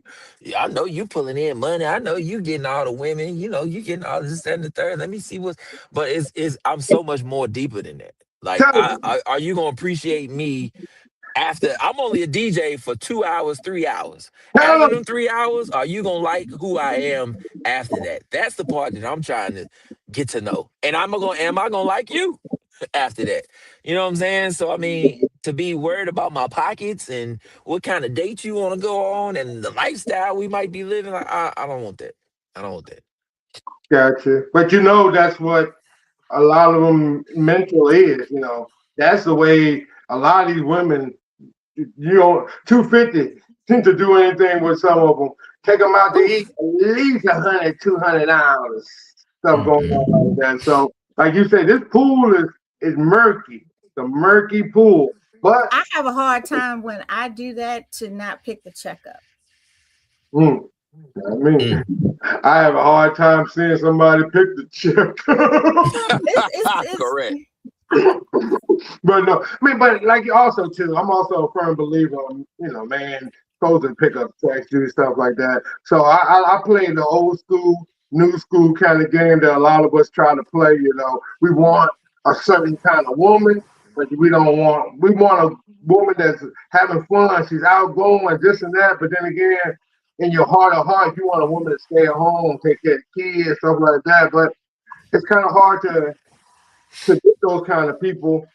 I know you pulling in money. I know you getting all the women. You getting all this, that, and the third. Let me see but it's I'm so much more deeper than that. Like, are you gonna appreciate me after I'm only a DJ for 2 hours, 3 hours? After them 3 hours, are you gonna like who I am after that? That's the part that I'm trying to get to know. And am I gonna like you after that? You know what I'm saying? So I mean, to be worried about my pockets and what kind of date you want to go on and the lifestyle we might be living, like I don't want that. I don't want that. Gotcha. But that's what a lot of them mental is. That's the way a lot of these women, 250 seem to do anything with some of them. Take them out to eat at least $100, $200 stuff going on like that. So, like you said, this pool is murky. It's a murky pool. But I have a hard time when I do that to not pick the check up. I have a hard time seeing somebody pick the check. it's Correct. But no, but like also too, I'm also a firm believer on, man supposed to pick up checks, do stuff like that. So I play the old school, new school kind of game that a lot of us try to play. We want a certain kind of woman, but we want a woman that's having fun. She's outgoing, this and that. But then again, in your heart of hearts, you want a woman to stay at home, take care of kids, stuff like that. But it's kind of hard to get those kind of people,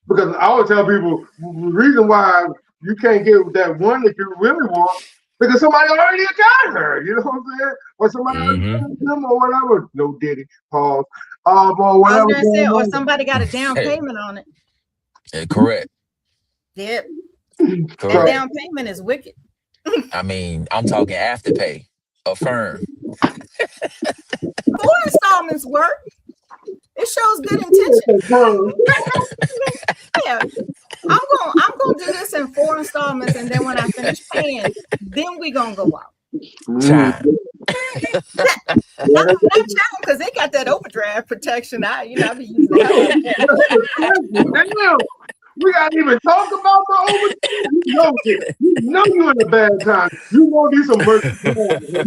because I always tell people the reason why you can't get that one that you really want, because somebody already got her. You know what I'm saying? Or somebody already got them or whatever. No Diddy, pause. Or whatever. Or somebody got a down payment on it. Yeah, correct. Yep. Correct. That down payment is wicked. I mean, I'm talking afterpay. Affirm. 4 installments work. It shows good intention. Yeah. I'm gonna do this in 4 installments, and then when I finish paying, then we gonna go out. Time. Not because they got that overdraft protection. I be using that. We gotta even talk about the overdraft. You know you're in a bad time. You know these some mercy.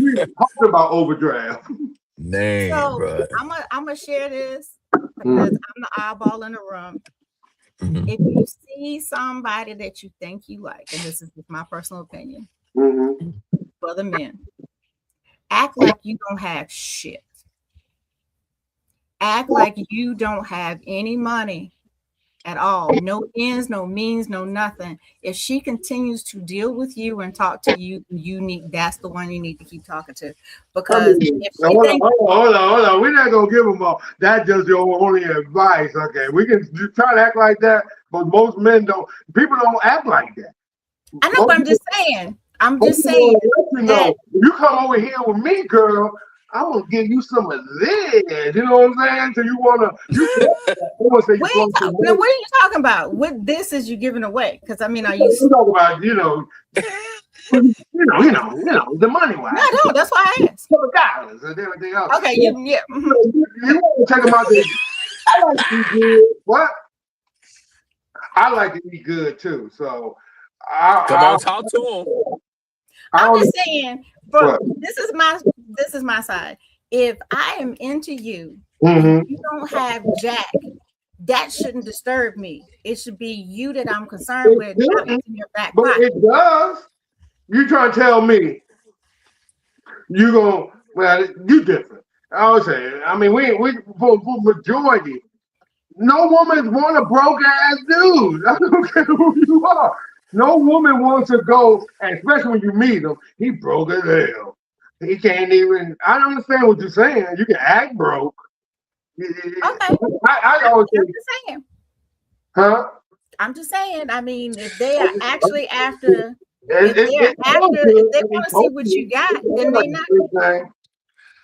We talking about overdraft. Dang, so bro. I'm gonna share this because I'm the eyeball in the room. If you see somebody that you think you like, and this is just my personal opinion, for the men, act like you don't have shit. Act like you don't have any money at all. No ends, no means, no nothing. If she continues to deal with you and talk to you, that's the one you need to keep talking to. Because hold on. We're not gonna give them all. That's just your only advice. Okay, we can try to act like that, but most men don't. People don't act like that. I know, but I'm just saying. That, you come over here with me, girl. I'm gonna give you some of this. You know what I'm saying? So you wanna? What are you talking about? What this is you giving away? Because I mean, are you talking about the money wise? No, that's why I asked. $7 and everything else. Okay, you want to take them out there? I like to eat good. What? I like to eat good too. So come on, talk to him. I'm just saying, bro. This is my side. If I am into you, and you don't have Jack, that shouldn't disturb me. It should be you that I'm concerned with, not in your back pocket. But it does. You trying to tell me you different. I would say. I mean, we for majority, no woman want a broke ass dude. I don't care who you are. No woman wants to go, and especially when you meet him, he broke as hell. He can't even. I don't understand what you're saying. You can act broke. Okay. I always I'm just saying. Huh? I'm just saying. I mean, if they are actually after, if they want to see what you got, then they not.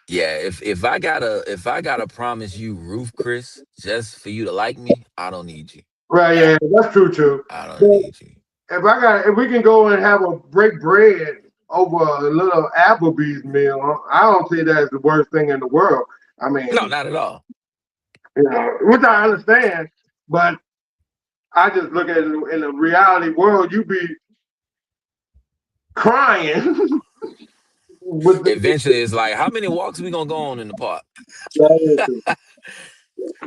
Yeah, if I gotta promise you roof, Chris, just for you to like me, I don't need you. Right? Yeah, that's true too. I don't need you. If we can go and have a break bread over a little Applebee's meal, I don't see that as the worst thing in the world. I mean, no, not at all. Which I understand, but I just look at it in the reality world. You be crying. Eventually, it's like, how many walks we gonna go on in the park?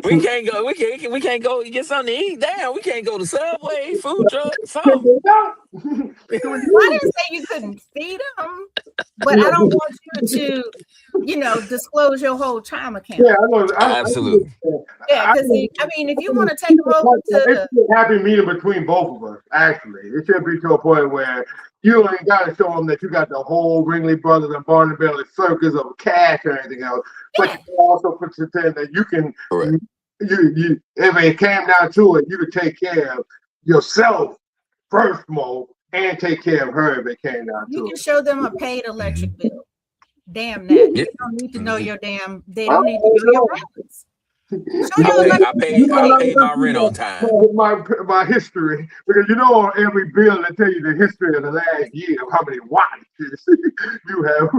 We can't go. We can't go get something to eat. Damn, we can't go to Subway, food truck, something. I didn't say you couldn't feed them, but I don't want you to, disclose your whole time account. Yeah, I know. Absolutely. Yeah, because I mean, if you want to take them over to a happy meeting between both of us. Actually, it should be to a point where you ain't got to show them that you got the whole Ringley Brothers and Barnum Bailey circus of cash or anything else. But you can also pretend that you can. Correct. You if it came down to it, you could take care of yourself first, Mo, and take care of her if it came down to it. You can show them a paid electric bill. Damn that. They don't need to know your damn. They don't need to know your balance. I paid my rent on time. My history, because on every bill they tell you the history of the last year of how many watches you have.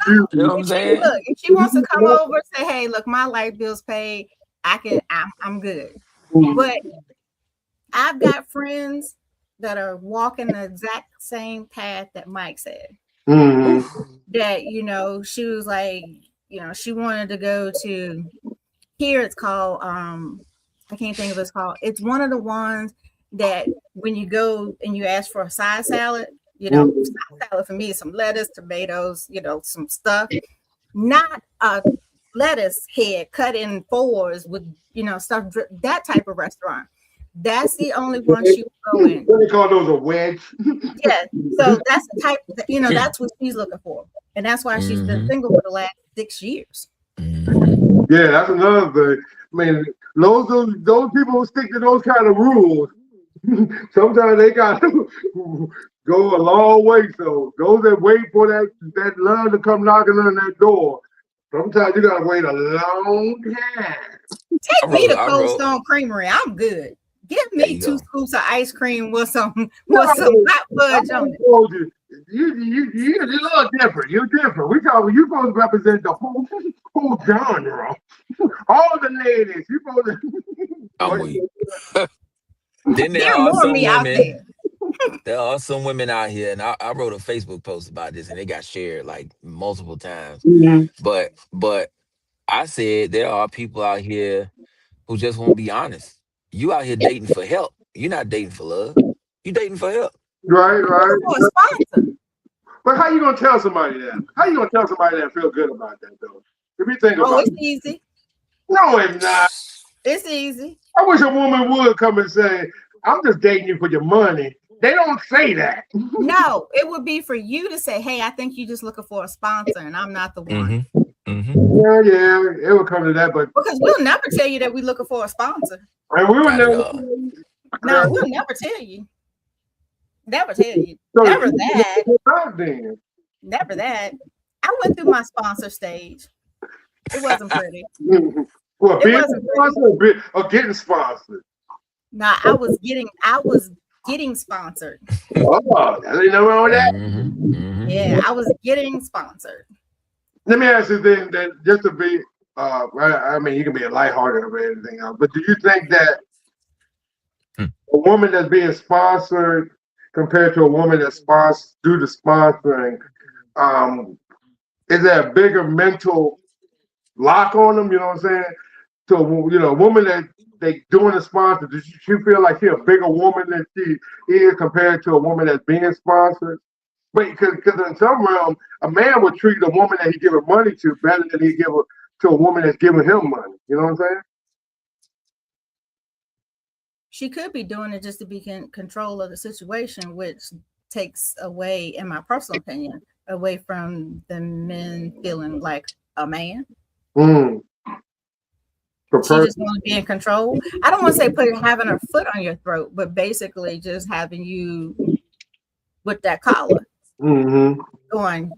You know what I'm saying? Look, if she wants to come over and say, "Hey, look, my light bill's paid. I'm good." But I've got friends that are walking the exact same path that Mike said. That she was like, she wanted to go to. Here it's called, I can't think of what it's called. It's one of the ones that when you go and you ask for a side salad, side salad for me is some lettuce, tomatoes, some stuff. Not a lettuce head cut in fours with, stuff, that type of restaurant. That's the only one she will go in. What they call those, a wedge? Yeah. So that's the type, that's what she's looking for. And that's why she's been single for the last 6 years. Yeah, that's another thing. I mean, those people who stick to those kind of rules, sometimes they got to go a long way. So those that wait for that love to come knocking on that door, sometimes you got to wait a long time. Take me to Cold Stone Creamery. I'm good. Give me 2 scoops of ice cream with some hot fudge on it. You're a little different. You're different. You're supposed to represent the whole genre. All the ladies. You're supposed to. I'm weak. Then there are more me out there. There are some women out here, and I wrote a Facebook post about this, and it got shared like multiple times. But I said there are people out here who just won't be honest. You out here dating for help. You're not dating for love. You dating for help. Right. But how you gonna tell somebody that? How you gonna tell somebody that feel good about that though? If you think about it's easy. No, it's not. It's easy. I wish a woman would come and say, I'm just dating you for your money. They don't say that. No, it would be for you to say, hey, I think you're just looking for a sponsor and I'm not the one. Yeah, it would come to that, but because we'll never tell you that we're looking for a sponsor. And we would never. No, we'll never tell you. Never tell you. So never that. Never that. I went through my sponsor stage. It wasn't pretty. Well, being sponsored or getting sponsored? No, I was getting sponsored. Oh, I didn't know wrong with that. Yeah, I was getting sponsored. Let me ask you then, that just to be, I mean, you can be a lighthearted or anything else, but do you think that a woman that's being sponsored compared to a woman that's sponsored due to sponsoring, is there a bigger mental lock on them? You know what I'm saying? So, a woman that they doing the sponsor, does she feel like she's a bigger woman than she is compared to a woman that's being sponsored? But because in some realm, a man would treat a woman that he's giving money to better than he give to a woman that's giving him money. You know what I'm saying? She could be doing it just to be in control of the situation, which takes away, in my personal opinion, away from the men feeling like a man. She just want to be in control. I don't want to say having her foot on your throat, but basically just having you with that collar. Going,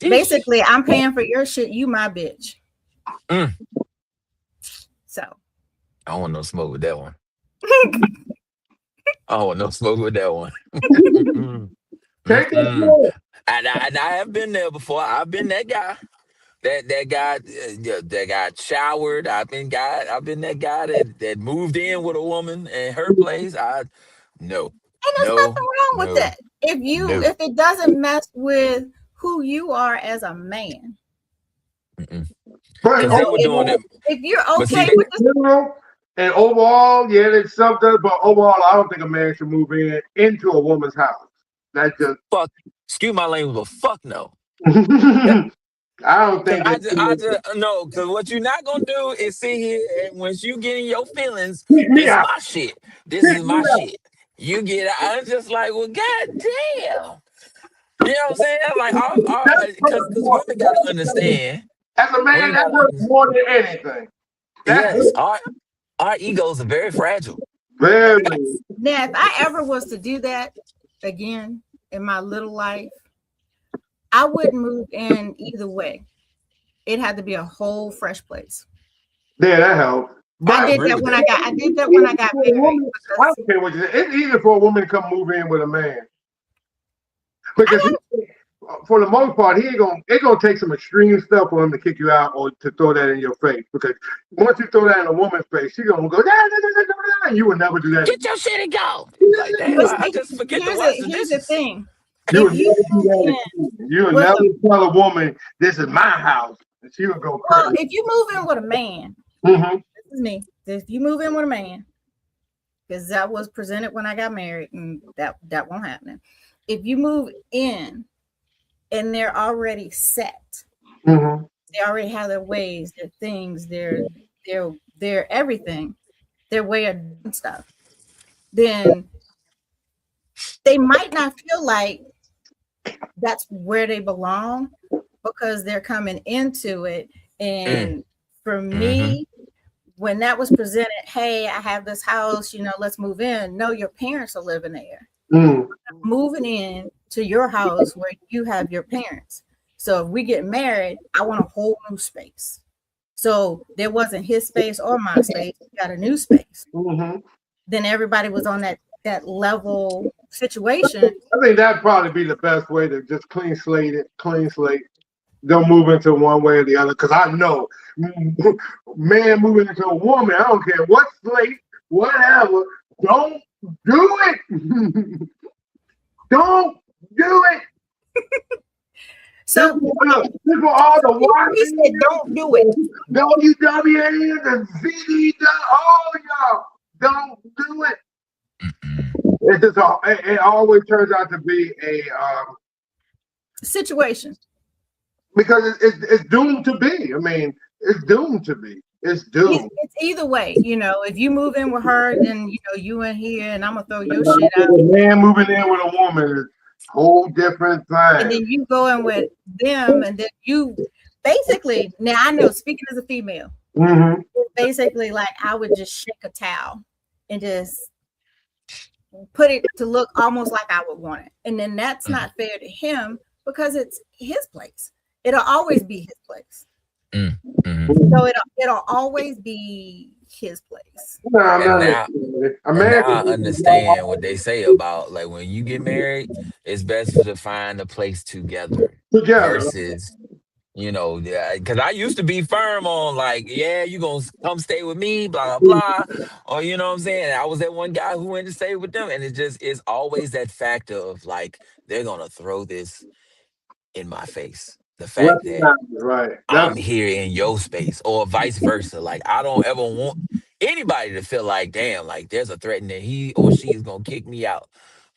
basically, I'm paying for your shit. You my bitch. So I don't want no smoke with that one. I don't want no smoke with that one. And I have been there before. I've been that guy. That got showered. I've been that guy that moved in with a woman in her place. No. And there's nothing wrong with that. If it doesn't mess with who you are as a man. But if you're okay with this, and overall, yeah, it's something. But overall, I don't think a man should move into a woman's house. That's just fuck. Excuse my language, but fuck no. I don't think no, because what you're not gonna do is sit here and once you get in your feelings, this is my shit. This is my shit. You get it. I'm just like, well, goddamn. You know what I'm saying? Like, because women gotta understand. As a man, that hurts more than anything. Yes, our egos are very fragile. Very. Now, if I ever was to do that again in my little life, I wouldn't move in either way. It had to be a whole fresh place. Yeah, that helps. I did that when I got married. I don't care what you say. It's easy for a woman to come move in with a man. Because for the most part, it's gonna take some extreme stuff for him to kick you out or to throw that in your face. Because once you throw that in a woman's face, she's gonna go, and you would never do that. Get your shit and go. Like that. I just forget here's the thing. You would never tell a woman, this is my house. And she would go crazy. Well, if you move in with a man, this is me. If you move in with a man, because that was presented when I got married, and that won't happen. If you move in and they're already set, they already have their ways, their things, their everything, their way of doing stuff. then they might not feel like that's where they belong because they're coming into it. And for me, when that was presented, hey, I have this house, let's move in. No, your parents are living there. Moving in to your house where you have your parents. So if we get married, I want a whole new space. So there wasn't his space or my space. We got a new space. Then everybody was on that level situation. I think that'd probably be the best way to just clean slate. Don't move into one way or the other. Because I know, man moving into a woman, I don't care what slate, whatever, don't do it. Don't do it. So people all the he said, don't do it. WWA, the ZD, all y'all, don't do it. It just it always turns out to be a situation. Because it's doomed to be. I mean, it's doomed to be. It's doomed. It's either way. If you move in with her, then you in here, and I'm gonna throw your shit out. A man moving in with a woman is a whole different thing. And then you go in with them, and then you basically. Now I know, speaking as a female, basically like I would just shake a towel and just put it to look almost like I would want it, and then that's not fair to him because it's his place. It'll always be his place. So it'll always be his place. Now I understand what they say about like when you get married, it's best to find a place together. Versus, because I used to be firm on like, yeah, you gonna come stay with me, blah blah blah, or you know what I'm saying. I was that one guy who went to stay with them, and it just is always that factor of like they're gonna throw this in my face. The fact that I'm here in your space, or vice versa. Like I don't ever want anybody to feel like, damn, like there's a threat that he or she is gonna kick me out.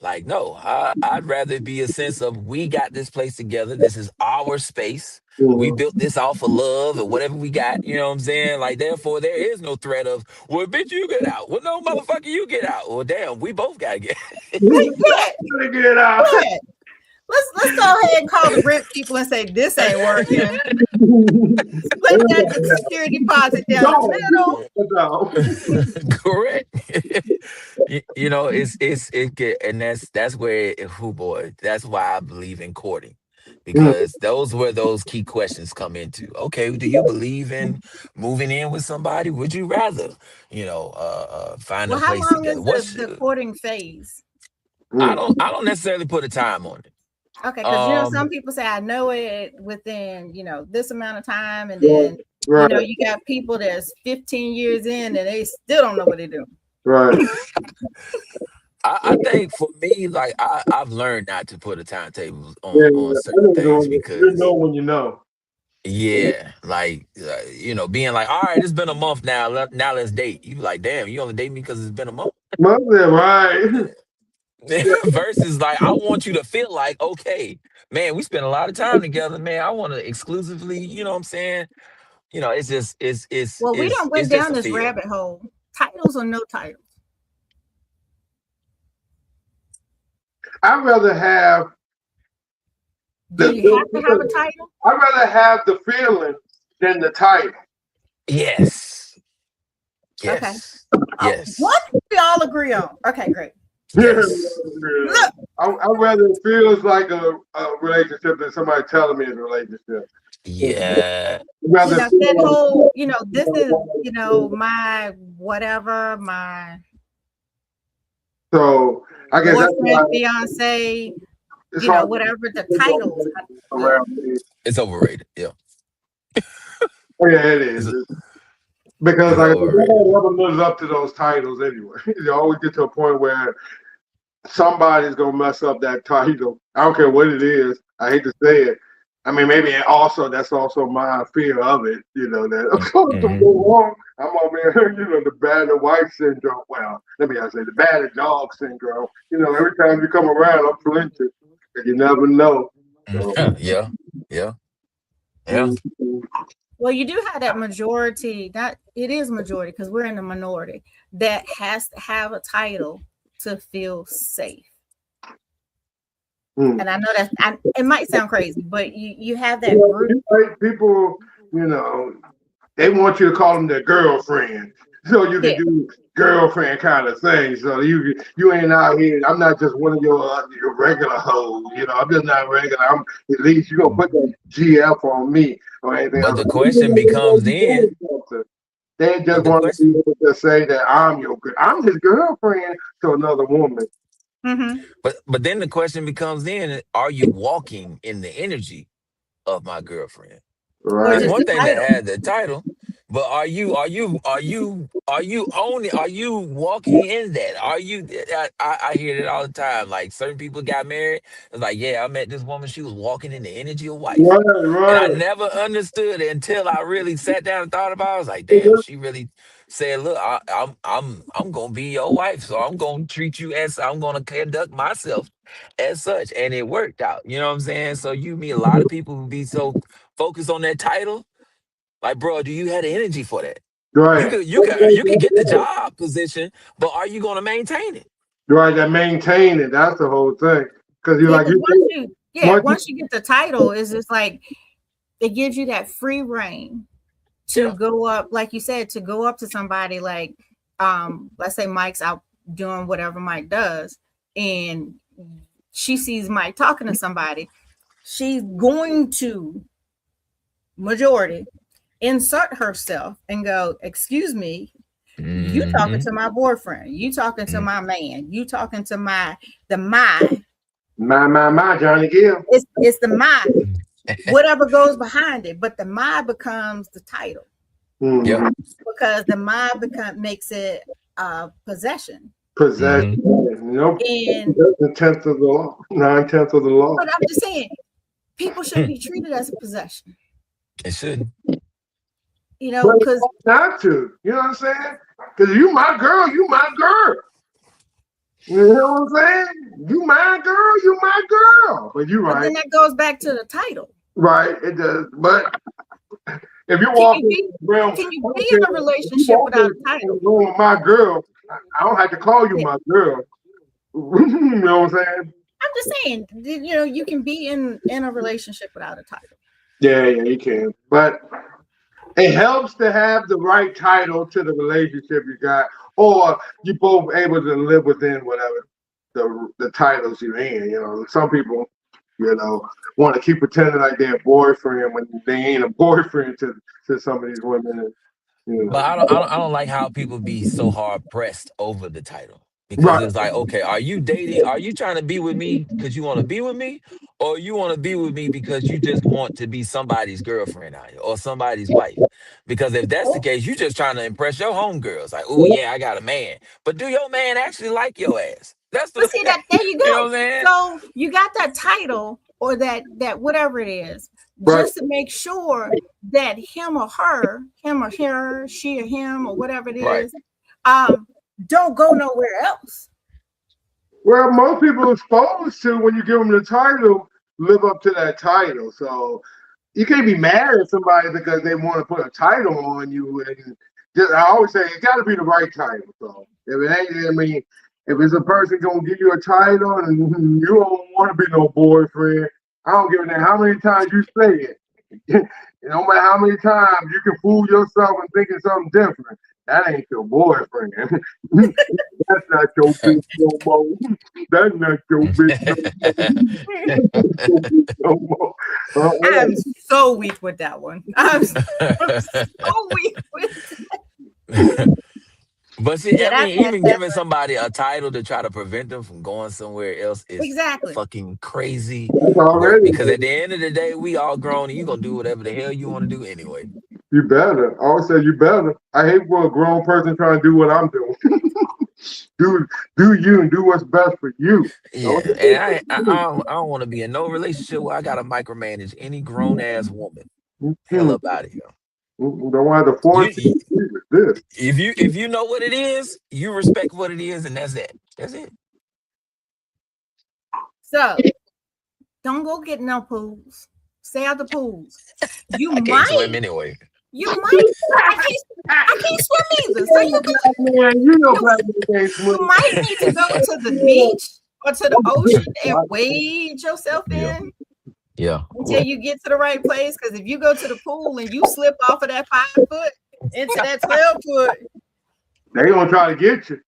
Like, no, I'd rather be a sense of we got this place together. This is our space. We built this off of love or whatever we got. You know what I'm saying? Like, therefore, there is no threat of, well, bitch, you get out. Well, no, motherfucker, you get out. Well, damn, we both gotta get get out. Let's go ahead and call the rent people and say this ain't working. Split that security deposit down the middle. Correct. And that's where that's why I believe in courting. Because those were those key questions come into. Okay, do you believe in moving in with somebody? Would you rather, find a place together? What's the courting phase? I don't necessarily put a time on it. Okay, because some people say I know it within this amount of time, and then you got people that's 15 years in and they still don't know what they're doing. Right. I think for me, like I've learned not to put a timetable on certain things because you know when you know. Yeah, like being like, all right, it's been a month now. Now let's date. You like, damn, you only date me because it's been a month. Right. Versus like I want you to feel like, okay, man, we spent a lot of time together, man. I want to exclusively, you know what I'm saying? It's just well, we don't went down this rabbit hole. Titles or no titles? I'd rather have Do you have to have a title? I'd rather have the feeling than the title. Yes. Okay. Yes. What do we all agree on? Okay, great. Yes. Look, I'd rather it feels like a relationship than somebody telling me it's a relationship. Yeah. That whole, this is, my whatever, my so I guess boyfriend, fiance, whatever the titles. It's overrated. Yeah. Oh, yeah, it is. Because like nobody ever lives up to those titles anyway. You always get to a point where somebody's gonna mess up that title. I don't care what it is. I hate to say it. I mean, maybe that's also my fear of it. That I'm going to go wrong. I'm over here, the battered wife syndrome. Well, let me say the battered dog syndrome. Every time you come around, I'm flinching. You never know. So. Yeah. Well, you do have that majority. It is majority because we're in the minority that has to have a title to feel safe. Mm. And I know that it might sound crazy, but you have that group. People, they want you to call them their girlfriend, so you can do girlfriend kind of things. So you ain't out here. I'm not just one of your regular hoes. I'm just not regular. At least you gonna put that GF on me or anything. But the question becomes then. They just want to be able to say that I'm his girlfriend to another woman. Mm-hmm. But then the question becomes then: are you walking in the energy of my girlfriend? Right. It's one thing to have the title, but are you owning? Are you walking in that? Are you? I hear it all the time. Like certain people got married. It's like, yeah, I met this woman. She was walking in the energy of wife, and I Right. never understood it until I really sat down and thought about it. I was like, damn, she really said, look, I'm gonna be your wife, so I'm gonna treat you as I'm gonna conduct myself as such, and it worked out. You know what I'm saying? So you meet a lot of people who be so focused on that title. Like, bro, do you have the energy for that? Right. You could get the job position, but are you gonna maintain it? Right. That maintain it. That's the whole thing. Because Once you get the title, is just like it gives you that free reign to go up, like you said, to go up to somebody like, let's say Mike's out doing whatever Mike does, and she sees Mike talking to somebody, she's going to majority insert herself and go, excuse me, you talking to my boyfriend, you talking to my man, you talking to my Johnny Gill. It's the my whatever goes behind it, but the my becomes the title. Yep. Because the my makes it possession. Possession. Nope. And the 10th of the law, 9/10 of the law. But I'm just saying, people shouldn't be treated as a possession. It shouldn't. Because not to. You know what I'm saying? Because you my girl, you my girl. You know what I'm saying? You my girl, you my girl. But you're right. But then that goes back to the title. Right, it does. But if you walk can you be in a relationship without a title? My girl, I don't have to call you my girl. You know what I'm saying? I'm just saying, you can be in a relationship without a title. Yeah, you can. But it helps to have the right title to the relationship you got, or you both able to live within whatever the titles you're in. Some people, want to keep pretending like they're a boyfriend when they ain't a boyfriend to some of these women. But I don't like how people be so hard pressed over the title. Because it's like, okay, are you dating? Are you trying to be with me because you want to be with me? Or you want to be with me because you just want to be somebody's girlfriend out here or somebody's wife? Because if that's the case, you just trying to impress your homegirls. Like, oh, yeah, I got a man. But do your man actually like your ass? That's the see that there you go. You know what I'm saying? So you got that title or that whatever it is, just to make sure that him or her, she or him or whatever it is, don't go nowhere else. Well, most people are supposed to, when you give them the title, live up to that title. So you can't be mad at somebody because they want to put a title on you. And I always say it got to be the right title. So if it ain't, if it's a person gonna give you a title and you don't want to be no boyfriend, I don't give a damn how many times you say it. No matter how many times you can fool yourself and thinking something different. That ain't your boyfriend. That's not your bitch no more. That's not your bitch no more. I'm so weak with that one. I'm so weak with that. But see, even giving somebody a title to try to prevent them from going somewhere else is fucking crazy work. Because at the end of the day, we all grown and you gonna do whatever the hell you want to do anyway. You better. I always say you better. I hate for a grown person trying to do what I'm doing. do you and do what's best for you. Yeah, and I don't want to be in no relationship where I gotta micromanage any grown ass woman. Hell up out of here. Don't have to force this. If you know what it is, you respect what it is, and that's it. That's it. So don't go get no pools. Stay out the pools. You I can't swim anyway. You might. I can't swim either. So you might need to go to the beach or to the ocean and wade yourself in. Yeah. Until you get to the right place. Because if you go to the pool and you slip off of that 5 foot into that 12 foot, they gonna try to get you.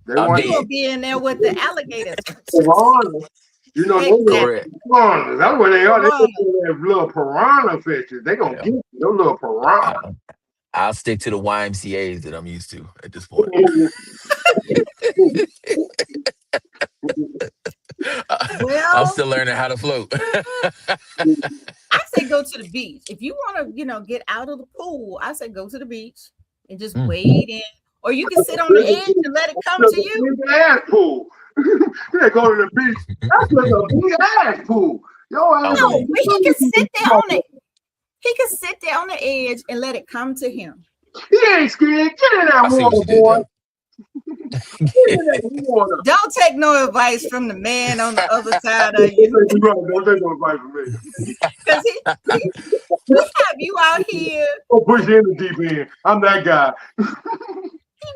They want to be in there with the alligators. You know, correct. That's where they are. They're little piranha fishes. They gonna get you. Those little piranha. I'll stick to the YMCA's that I'm used to at this point. I'm still learning how to float. I say go to the beach. If you want to, get out of the pool, I say go to the beach and just wade in. Or you can sit on the edge and let it come to you. Ass pool. You go to the beach. That's like a big ass pool. No, but he can sit there on it. He can sit there on the edge and let it come to him. He ain't scared. Get in that water, boy. Don't take no advice from the man on the other side of you. Don't take no advice from me. Because he have you out here. Don't push you in the deep end. I'm that guy. He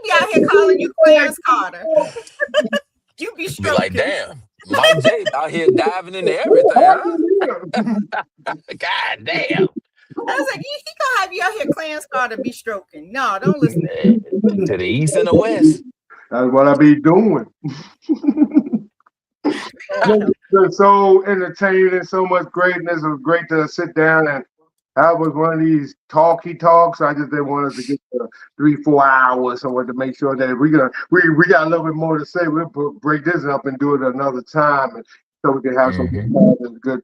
be out here calling you Clarence Carter. You be stroking. Be like, damn, Mike J out here diving into everything, huh? God damn. I was like, he gonna have you out here Clarence Carter be stroking. No, don't listen to the east and the west. That's what I be doing. So entertaining, so much greatness. It was great to sit down and have one of these talky talks. I just didn't want us to get to 3-4 hours. So I wanted to make sure that we got a little bit more to say. We'll break this up and do it another time, and so we can have some good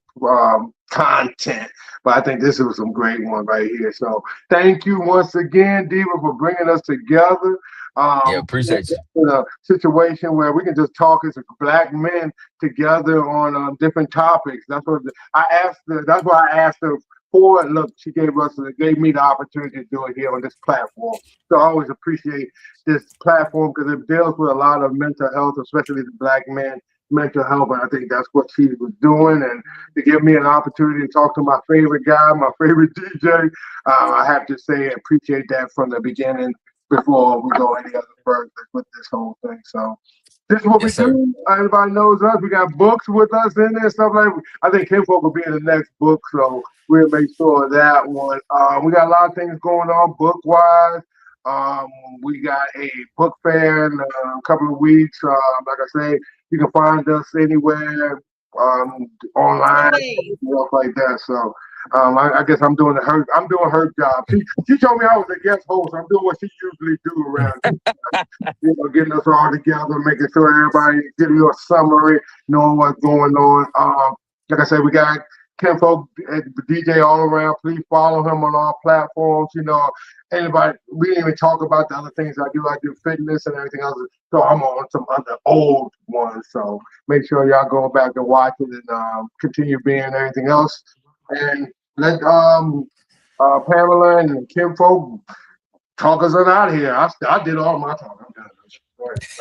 content. But I think this was some great one right here. So thank you once again, Diva, for bringing us together. Appreciate you. In a situation where we can just talk as Black men together on different topics. That's what I asked her. That's why I asked her for it. Look, she gave me the opportunity to do it here on this platform. So I always appreciate this platform because it deals with a lot of mental health, especially the Black men. Mental health, and I think that's what she was doing, and to give me an opportunity to talk to my favorite guy, my favorite DJ, I have to say I appreciate that from the beginning before we go any other further with this whole thing. So this is what we do. Everybody knows us. We got books with us in there, stuff like that. I think Kinfolk will be in the next book, so we'll make sure of that one. We got a lot of things going on book-wise. We got a book fair in a couple of weeks. Like I say, you can find us anywhere online, stuff like that. So I guess I'm doing her job. She told me I was a guest host. I'm doing what she usually do around here. Getting us all together, making sure everybody give you a summary, knowing what's going on. Like I said, we got Kinfolk DJ all around. Please follow him on all platforms. Anybody, we didn't even talk about the other things I do. I do fitness and everything else. So I'm on some other old ones. So make sure y'all go back and watch it and continue being everything else. And let Pamela and Kinfolk talk us out of here. I did all my talking.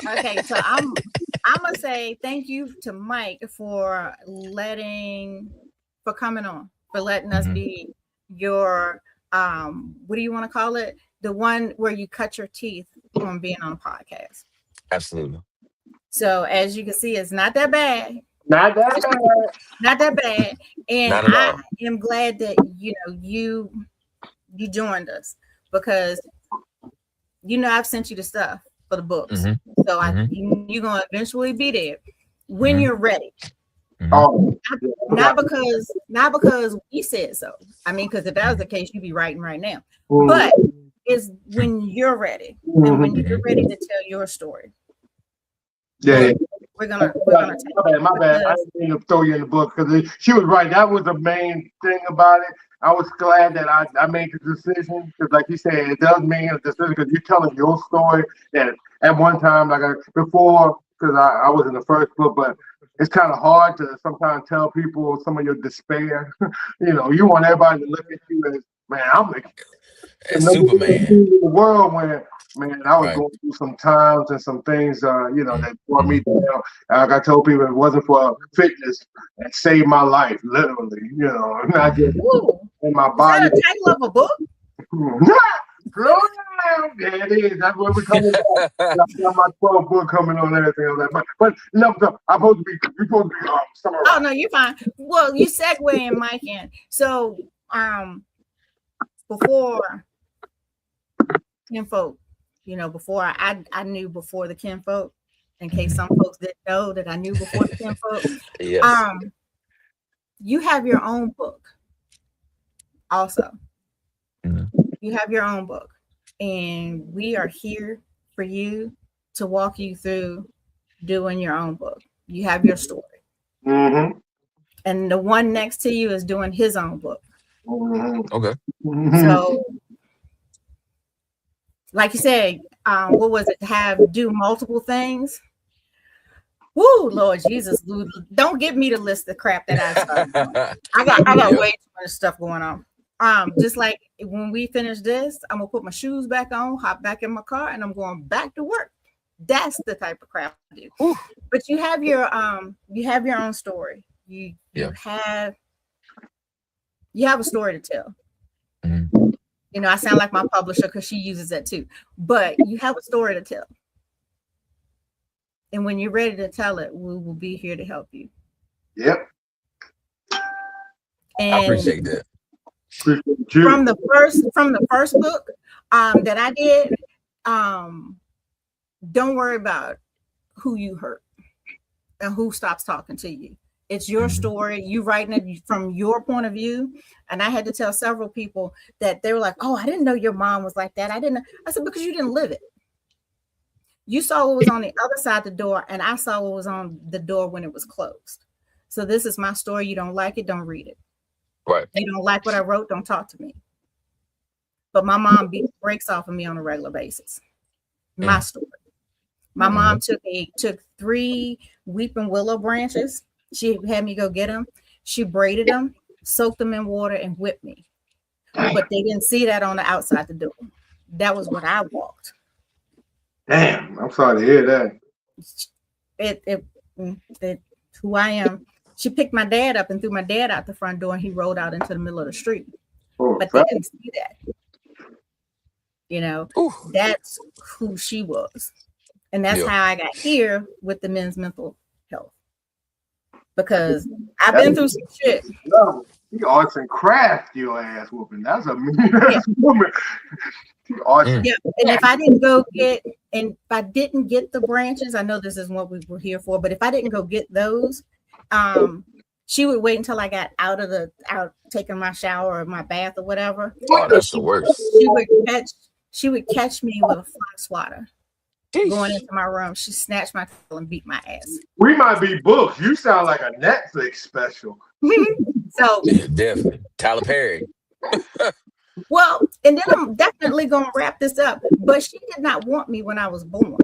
Okay, so I'm gonna say thank you to Mike for coming on, for letting us be your what do you want to call it? The one where you cut your teeth on being on a podcast. Absolutely. So as you can see, it's not that bad. Not that bad. And I am glad that you joined us because I've sent you the stuff for the books. So you're gonna eventually be there when you're ready. Oh, not because we said so. I mean, because if that was the case, you'd be writing right now. But it's when you're ready, and when you're ready to tell your story. Yeah. We're gonna my bad. I didn't mean to throw you in the book because she was right. That was the main thing about it. I was glad that I made the decision because, like you said, it does mean a decision because you're telling your story. That at one time, before, because I was in the first book, but it's kind of hard to sometimes tell people some of your despair. You want everybody to look at you as, man, I'm Superman. In the world when, man, I was going through some times and some things, that brought me down. Like I told people, it wasn't for fitness, it saved my life, literally. Not just in my body. Is that a title of a book? Slow down. There it is. That's where we're coming back. I got my 12 book coming on and everything like that. But no, I'm supposed to be summarized. Oh no, you're fine. Well, you segue in Mike in. So before Kinfolk, before I knew before the Kinfolk, in case some folks didn't know that I knew before the Kinfolk. Yes. You have your own book also. Mm-hmm. You have your own book, and we are here for you to walk you through doing your own book. You have your story. Mm-hmm. And the one next to you is doing his own book. Mm-hmm. Okay. So, like you said, what was it? Do multiple things. Woo, Lord Jesus, don't get me to list the crap that I started doing. I got way too much stuff going on. Just like when we finish this, I'm gonna put my shoes back on, hop back in my car, and I'm going back to work. That's the type of crap I do. Ooh. But you have your own story. You have a story to tell. Mm-hmm. I sound like my publisher because she uses that too. But you have a story to tell. And when you're ready to tell it, we will be here to help you. Yep. And I appreciate that. From the first book that I did, don't worry about who you hurt and who stops talking to you. It's your story. You writing it from your point of view. And I had to tell several people that they were like, "Oh, I didn't know your mom was like that. I didn't know." I said, "Because you didn't live it. You saw what was on the other side of the door, and I saw what was on the door when it was closed. So this is my story. You don't like it, don't read it. Right. You don't like what I wrote, don't talk to me." But my mom beat the brakes off of me on a regular basis. My story. My mom took 3 weeping willow branches. She had me go get them. She braided them, soaked them in water, and whipped me. But they didn't see that on the outside the door. That was what I walked. Damn, I'm sorry to hear that. It who I am. She picked my dad up and threw my dad out the front door, and he rolled out into the middle of the street. But they didn't see that. That's who she was. And that's how I got here with the men's mental health. Because I've been through some shit. No, he arts and craft your ass whooping. That's a mean ass woman. Yeah, and if I didn't get the branches, I know this isn't what we were here for, but if I didn't go get those, she would wait until I got out taking my shower or my bath or whatever. Oh, that's the worst. She would catch me with a fly swatter. Going into my room, she snatched my tail and beat my ass. We might be booked. You sound like a Netflix special. So yeah, definitely Tyler Perry. Well, and then I'm definitely gonna wrap this up. But she did not want me when I was born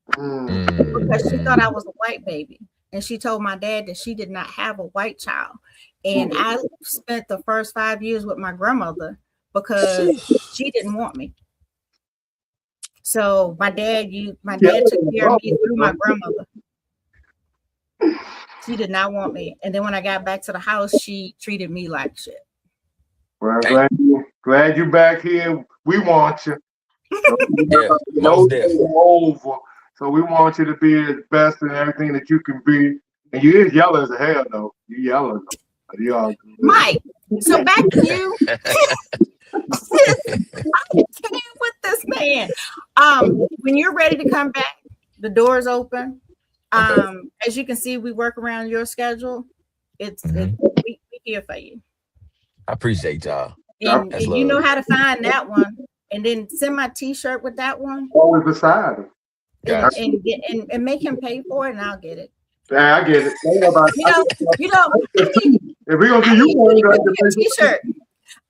because she thought I was a white baby, and she told my dad that she did not have a white child. And I spent the first 5 years with my grandmother because she didn't want me. So my dad took care of me through my grandmother. She did not want me. And then when I got back to the house, she treated me like shit. Well, glad you're back here. We want you. Yeah, most definitely. Over. So we want you to be the best in everything that you can be. And you is yellow as hell, though. You yellow. You are good. Mike, so back to you. I can't with this man. When you're ready to come back, the door's open. As you can see, we work around your schedule. We here for you. I appreciate y'all. And you know how to find that one, and then send my T-shirt with that one. Always beside him. And make him pay for it, and I'll get it. Yeah, I get it. If we're gonna do you a T-shirt,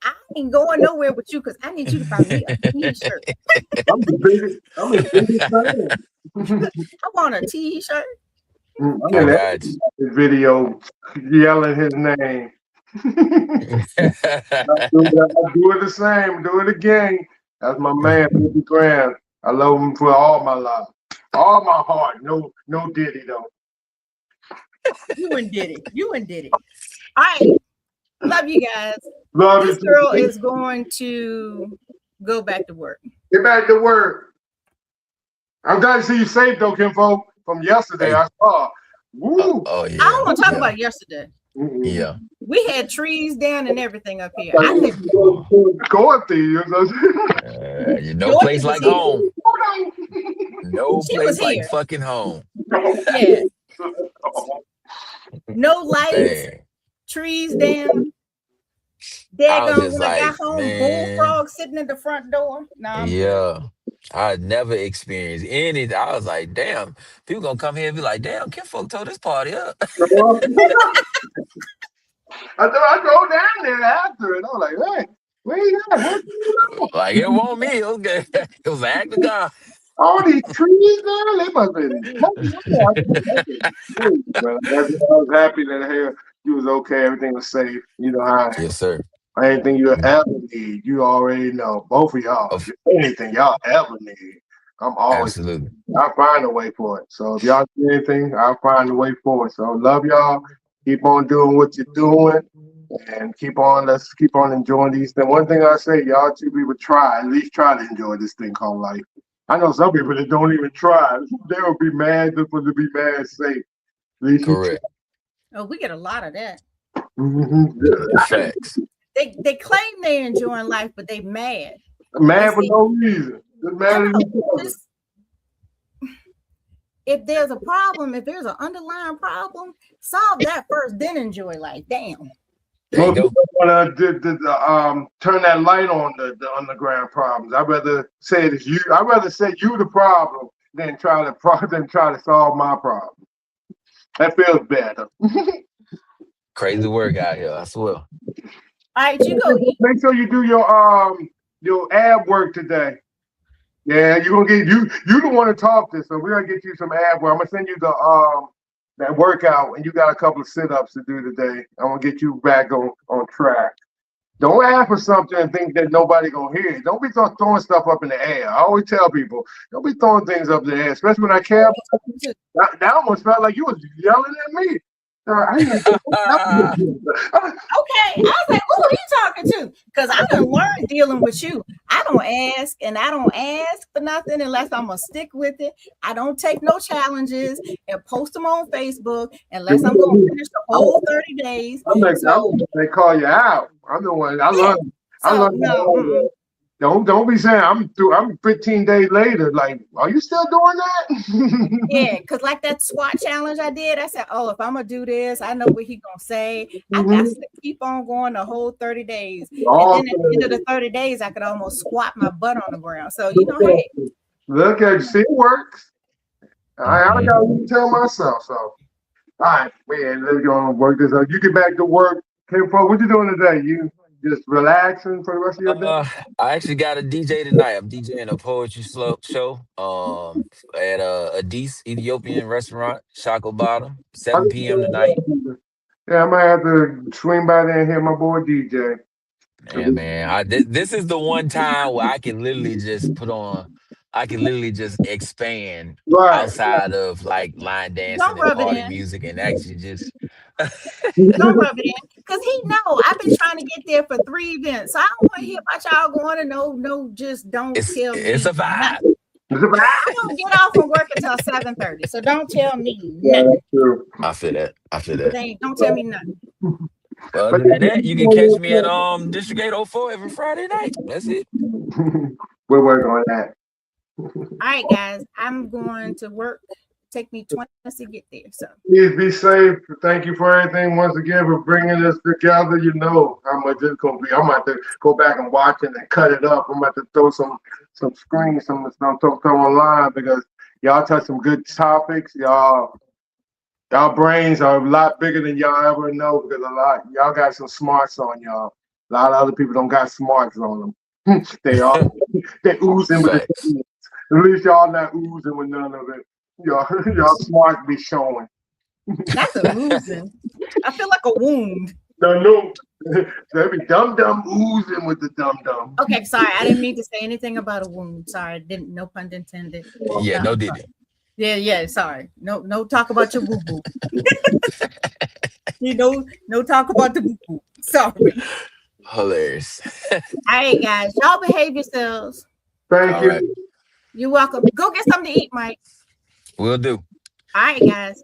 I ain't going nowhere with you because I need you to buy me a T-shirt. I'm the biggest fan. I want a T-shirt. This video yelling his name. I'll do it the same. Do it again. That's my man, 50 grand. I love him for all my life, all my heart. No Diddy though. You and Diddy. All right. Love you guys. Love this girl is going to Go back to work. Get back to work. I'm glad to see you safe though, Kinfolk. From yesterday, Hey. I saw. Woo. Oh yeah. I don't want to talk about yesterday. Yeah. We had trees down and everything up here. Like, go up there. No place like home. No She was place like here. fucking home. Yeah. No lights, Man. trees down. I was Daggone, just when I got like, home, man. bullfrog sitting at the front door. Nah, I'm good. Yeah. I had never experienced anything. I was like, damn, people gonna come here and be like, damn, Kinfolk tore this party up. I drove down there after it. I was like, hey, where you at? Like, it wasn't me. It was good. It was an act of God. All these trees there, they must have been. I was happy that here you was okay, everything was safe. You know how Yes, sir. anything you ever need, you already know. Both of y'all, anything y'all ever need, I'm always. Absolutely. I'll find a way for it. So if y'all do anything, I'll find a way for it. So love y'all. Keep on doing what you're doing. And let's keep on enjoying these things. One thing I say, y'all two people at least try to enjoy this thing called life. I know some people that don't even try. They will be mad just for to be mad safe. At least correct. Oh, we get a lot of that. Facts. They claim they're enjoying life, but they mad. Mad for no reason. Just mad at each other. If there's a problem, if there's an underlying problem, solve that first, then enjoy life. Damn. There you go. Turn that light on the underground problems. I'd rather say it is you. I'd rather say you the problem than try to solve my problem. That feels better. Crazy work out here, I swear. All right, you go. Make sure you do your ab work today. Yeah, you're gonna get you the one to talk to, so we're gonna get you some ab work. I'm gonna send you the that workout, and you got a couple of sit-ups to do today. I'm gonna get you back on track. Don't ask for something and think that nobody gonna hear it. Don't be throwing stuff up in the air. I always tell people, don't be throwing things up in the air, especially when I care. That almost felt like you was yelling at me. Okay, I was like, who are you talking to? Because I done learned dealing with you. I don't ask, and I don't ask for nothing unless I'm gonna stick with it. I don't take no challenges and post them on Facebook unless I'm gonna finish the whole 30 days. They call you out. I'm the one. I learned. No. Don't be saying I'm 15 days later. Like, are you still doing that? Yeah, because like that SWAT challenge I did, I said, oh, if I'm gonna do this, I know what he gonna say. I got to keep on going the whole 30 days. And then at the end of the 30 days, I could almost squat my butt on the ground. So hey. Look at you, see it works. I gotta tell myself so. All right, man, let's go and work this out. You get back to work. Kinfolk, what you doing today? You just relaxing for the rest of your day? I actually got a DJ tonight. I'm DJing a poetry show at a decent Ethiopian restaurant, Shako Bottom, 7 p.m. tonight. Yeah, I might have to swing by there and hear my boy DJ. Yeah, man. This is the one time where I can literally just expand outside of like line dancing and party music and actually just don't rub it in. Because he know I've been trying to get there for 3 events. So I don't want to hear about y'all going to just don't tell me. It's a vibe. I don't get off from work until 7:30. So don't tell me nothing. I feel that. Don't tell me nothing. Other than that, you can catch me at District 804 every Friday night. That's it. We're working on that. All right, guys. I'm going to work. Take me 20 minutes to get there. So please be safe. Thank you for everything once again for bringing us together. You know how much it's gonna be. I'm about to go back and watch it and cut it up. I'm about to throw some screens, some online because y'all touch some good topics. Y'all brains are a lot bigger than y'all ever know because y'all got some smarts on y'all. A lot of other people don't got smarts on them. They oozing with it. At least y'all not oozing with none of it. Y'all smart be showing. That's a oozing. I feel like a wound. No. They be dumb oozing with the dumb. Okay, sorry. I didn't mean to say anything about a wound. Sorry, no pun intended. Yeah, no did it. Yeah, sorry. No talk about your boo-boo. No talk about the boo-boo. Sorry. Hilarious. All right, guys, y'all behave yourselves. Thank All you. right. You're welcome. Go get something to eat, Mike. Will do. All right, guys.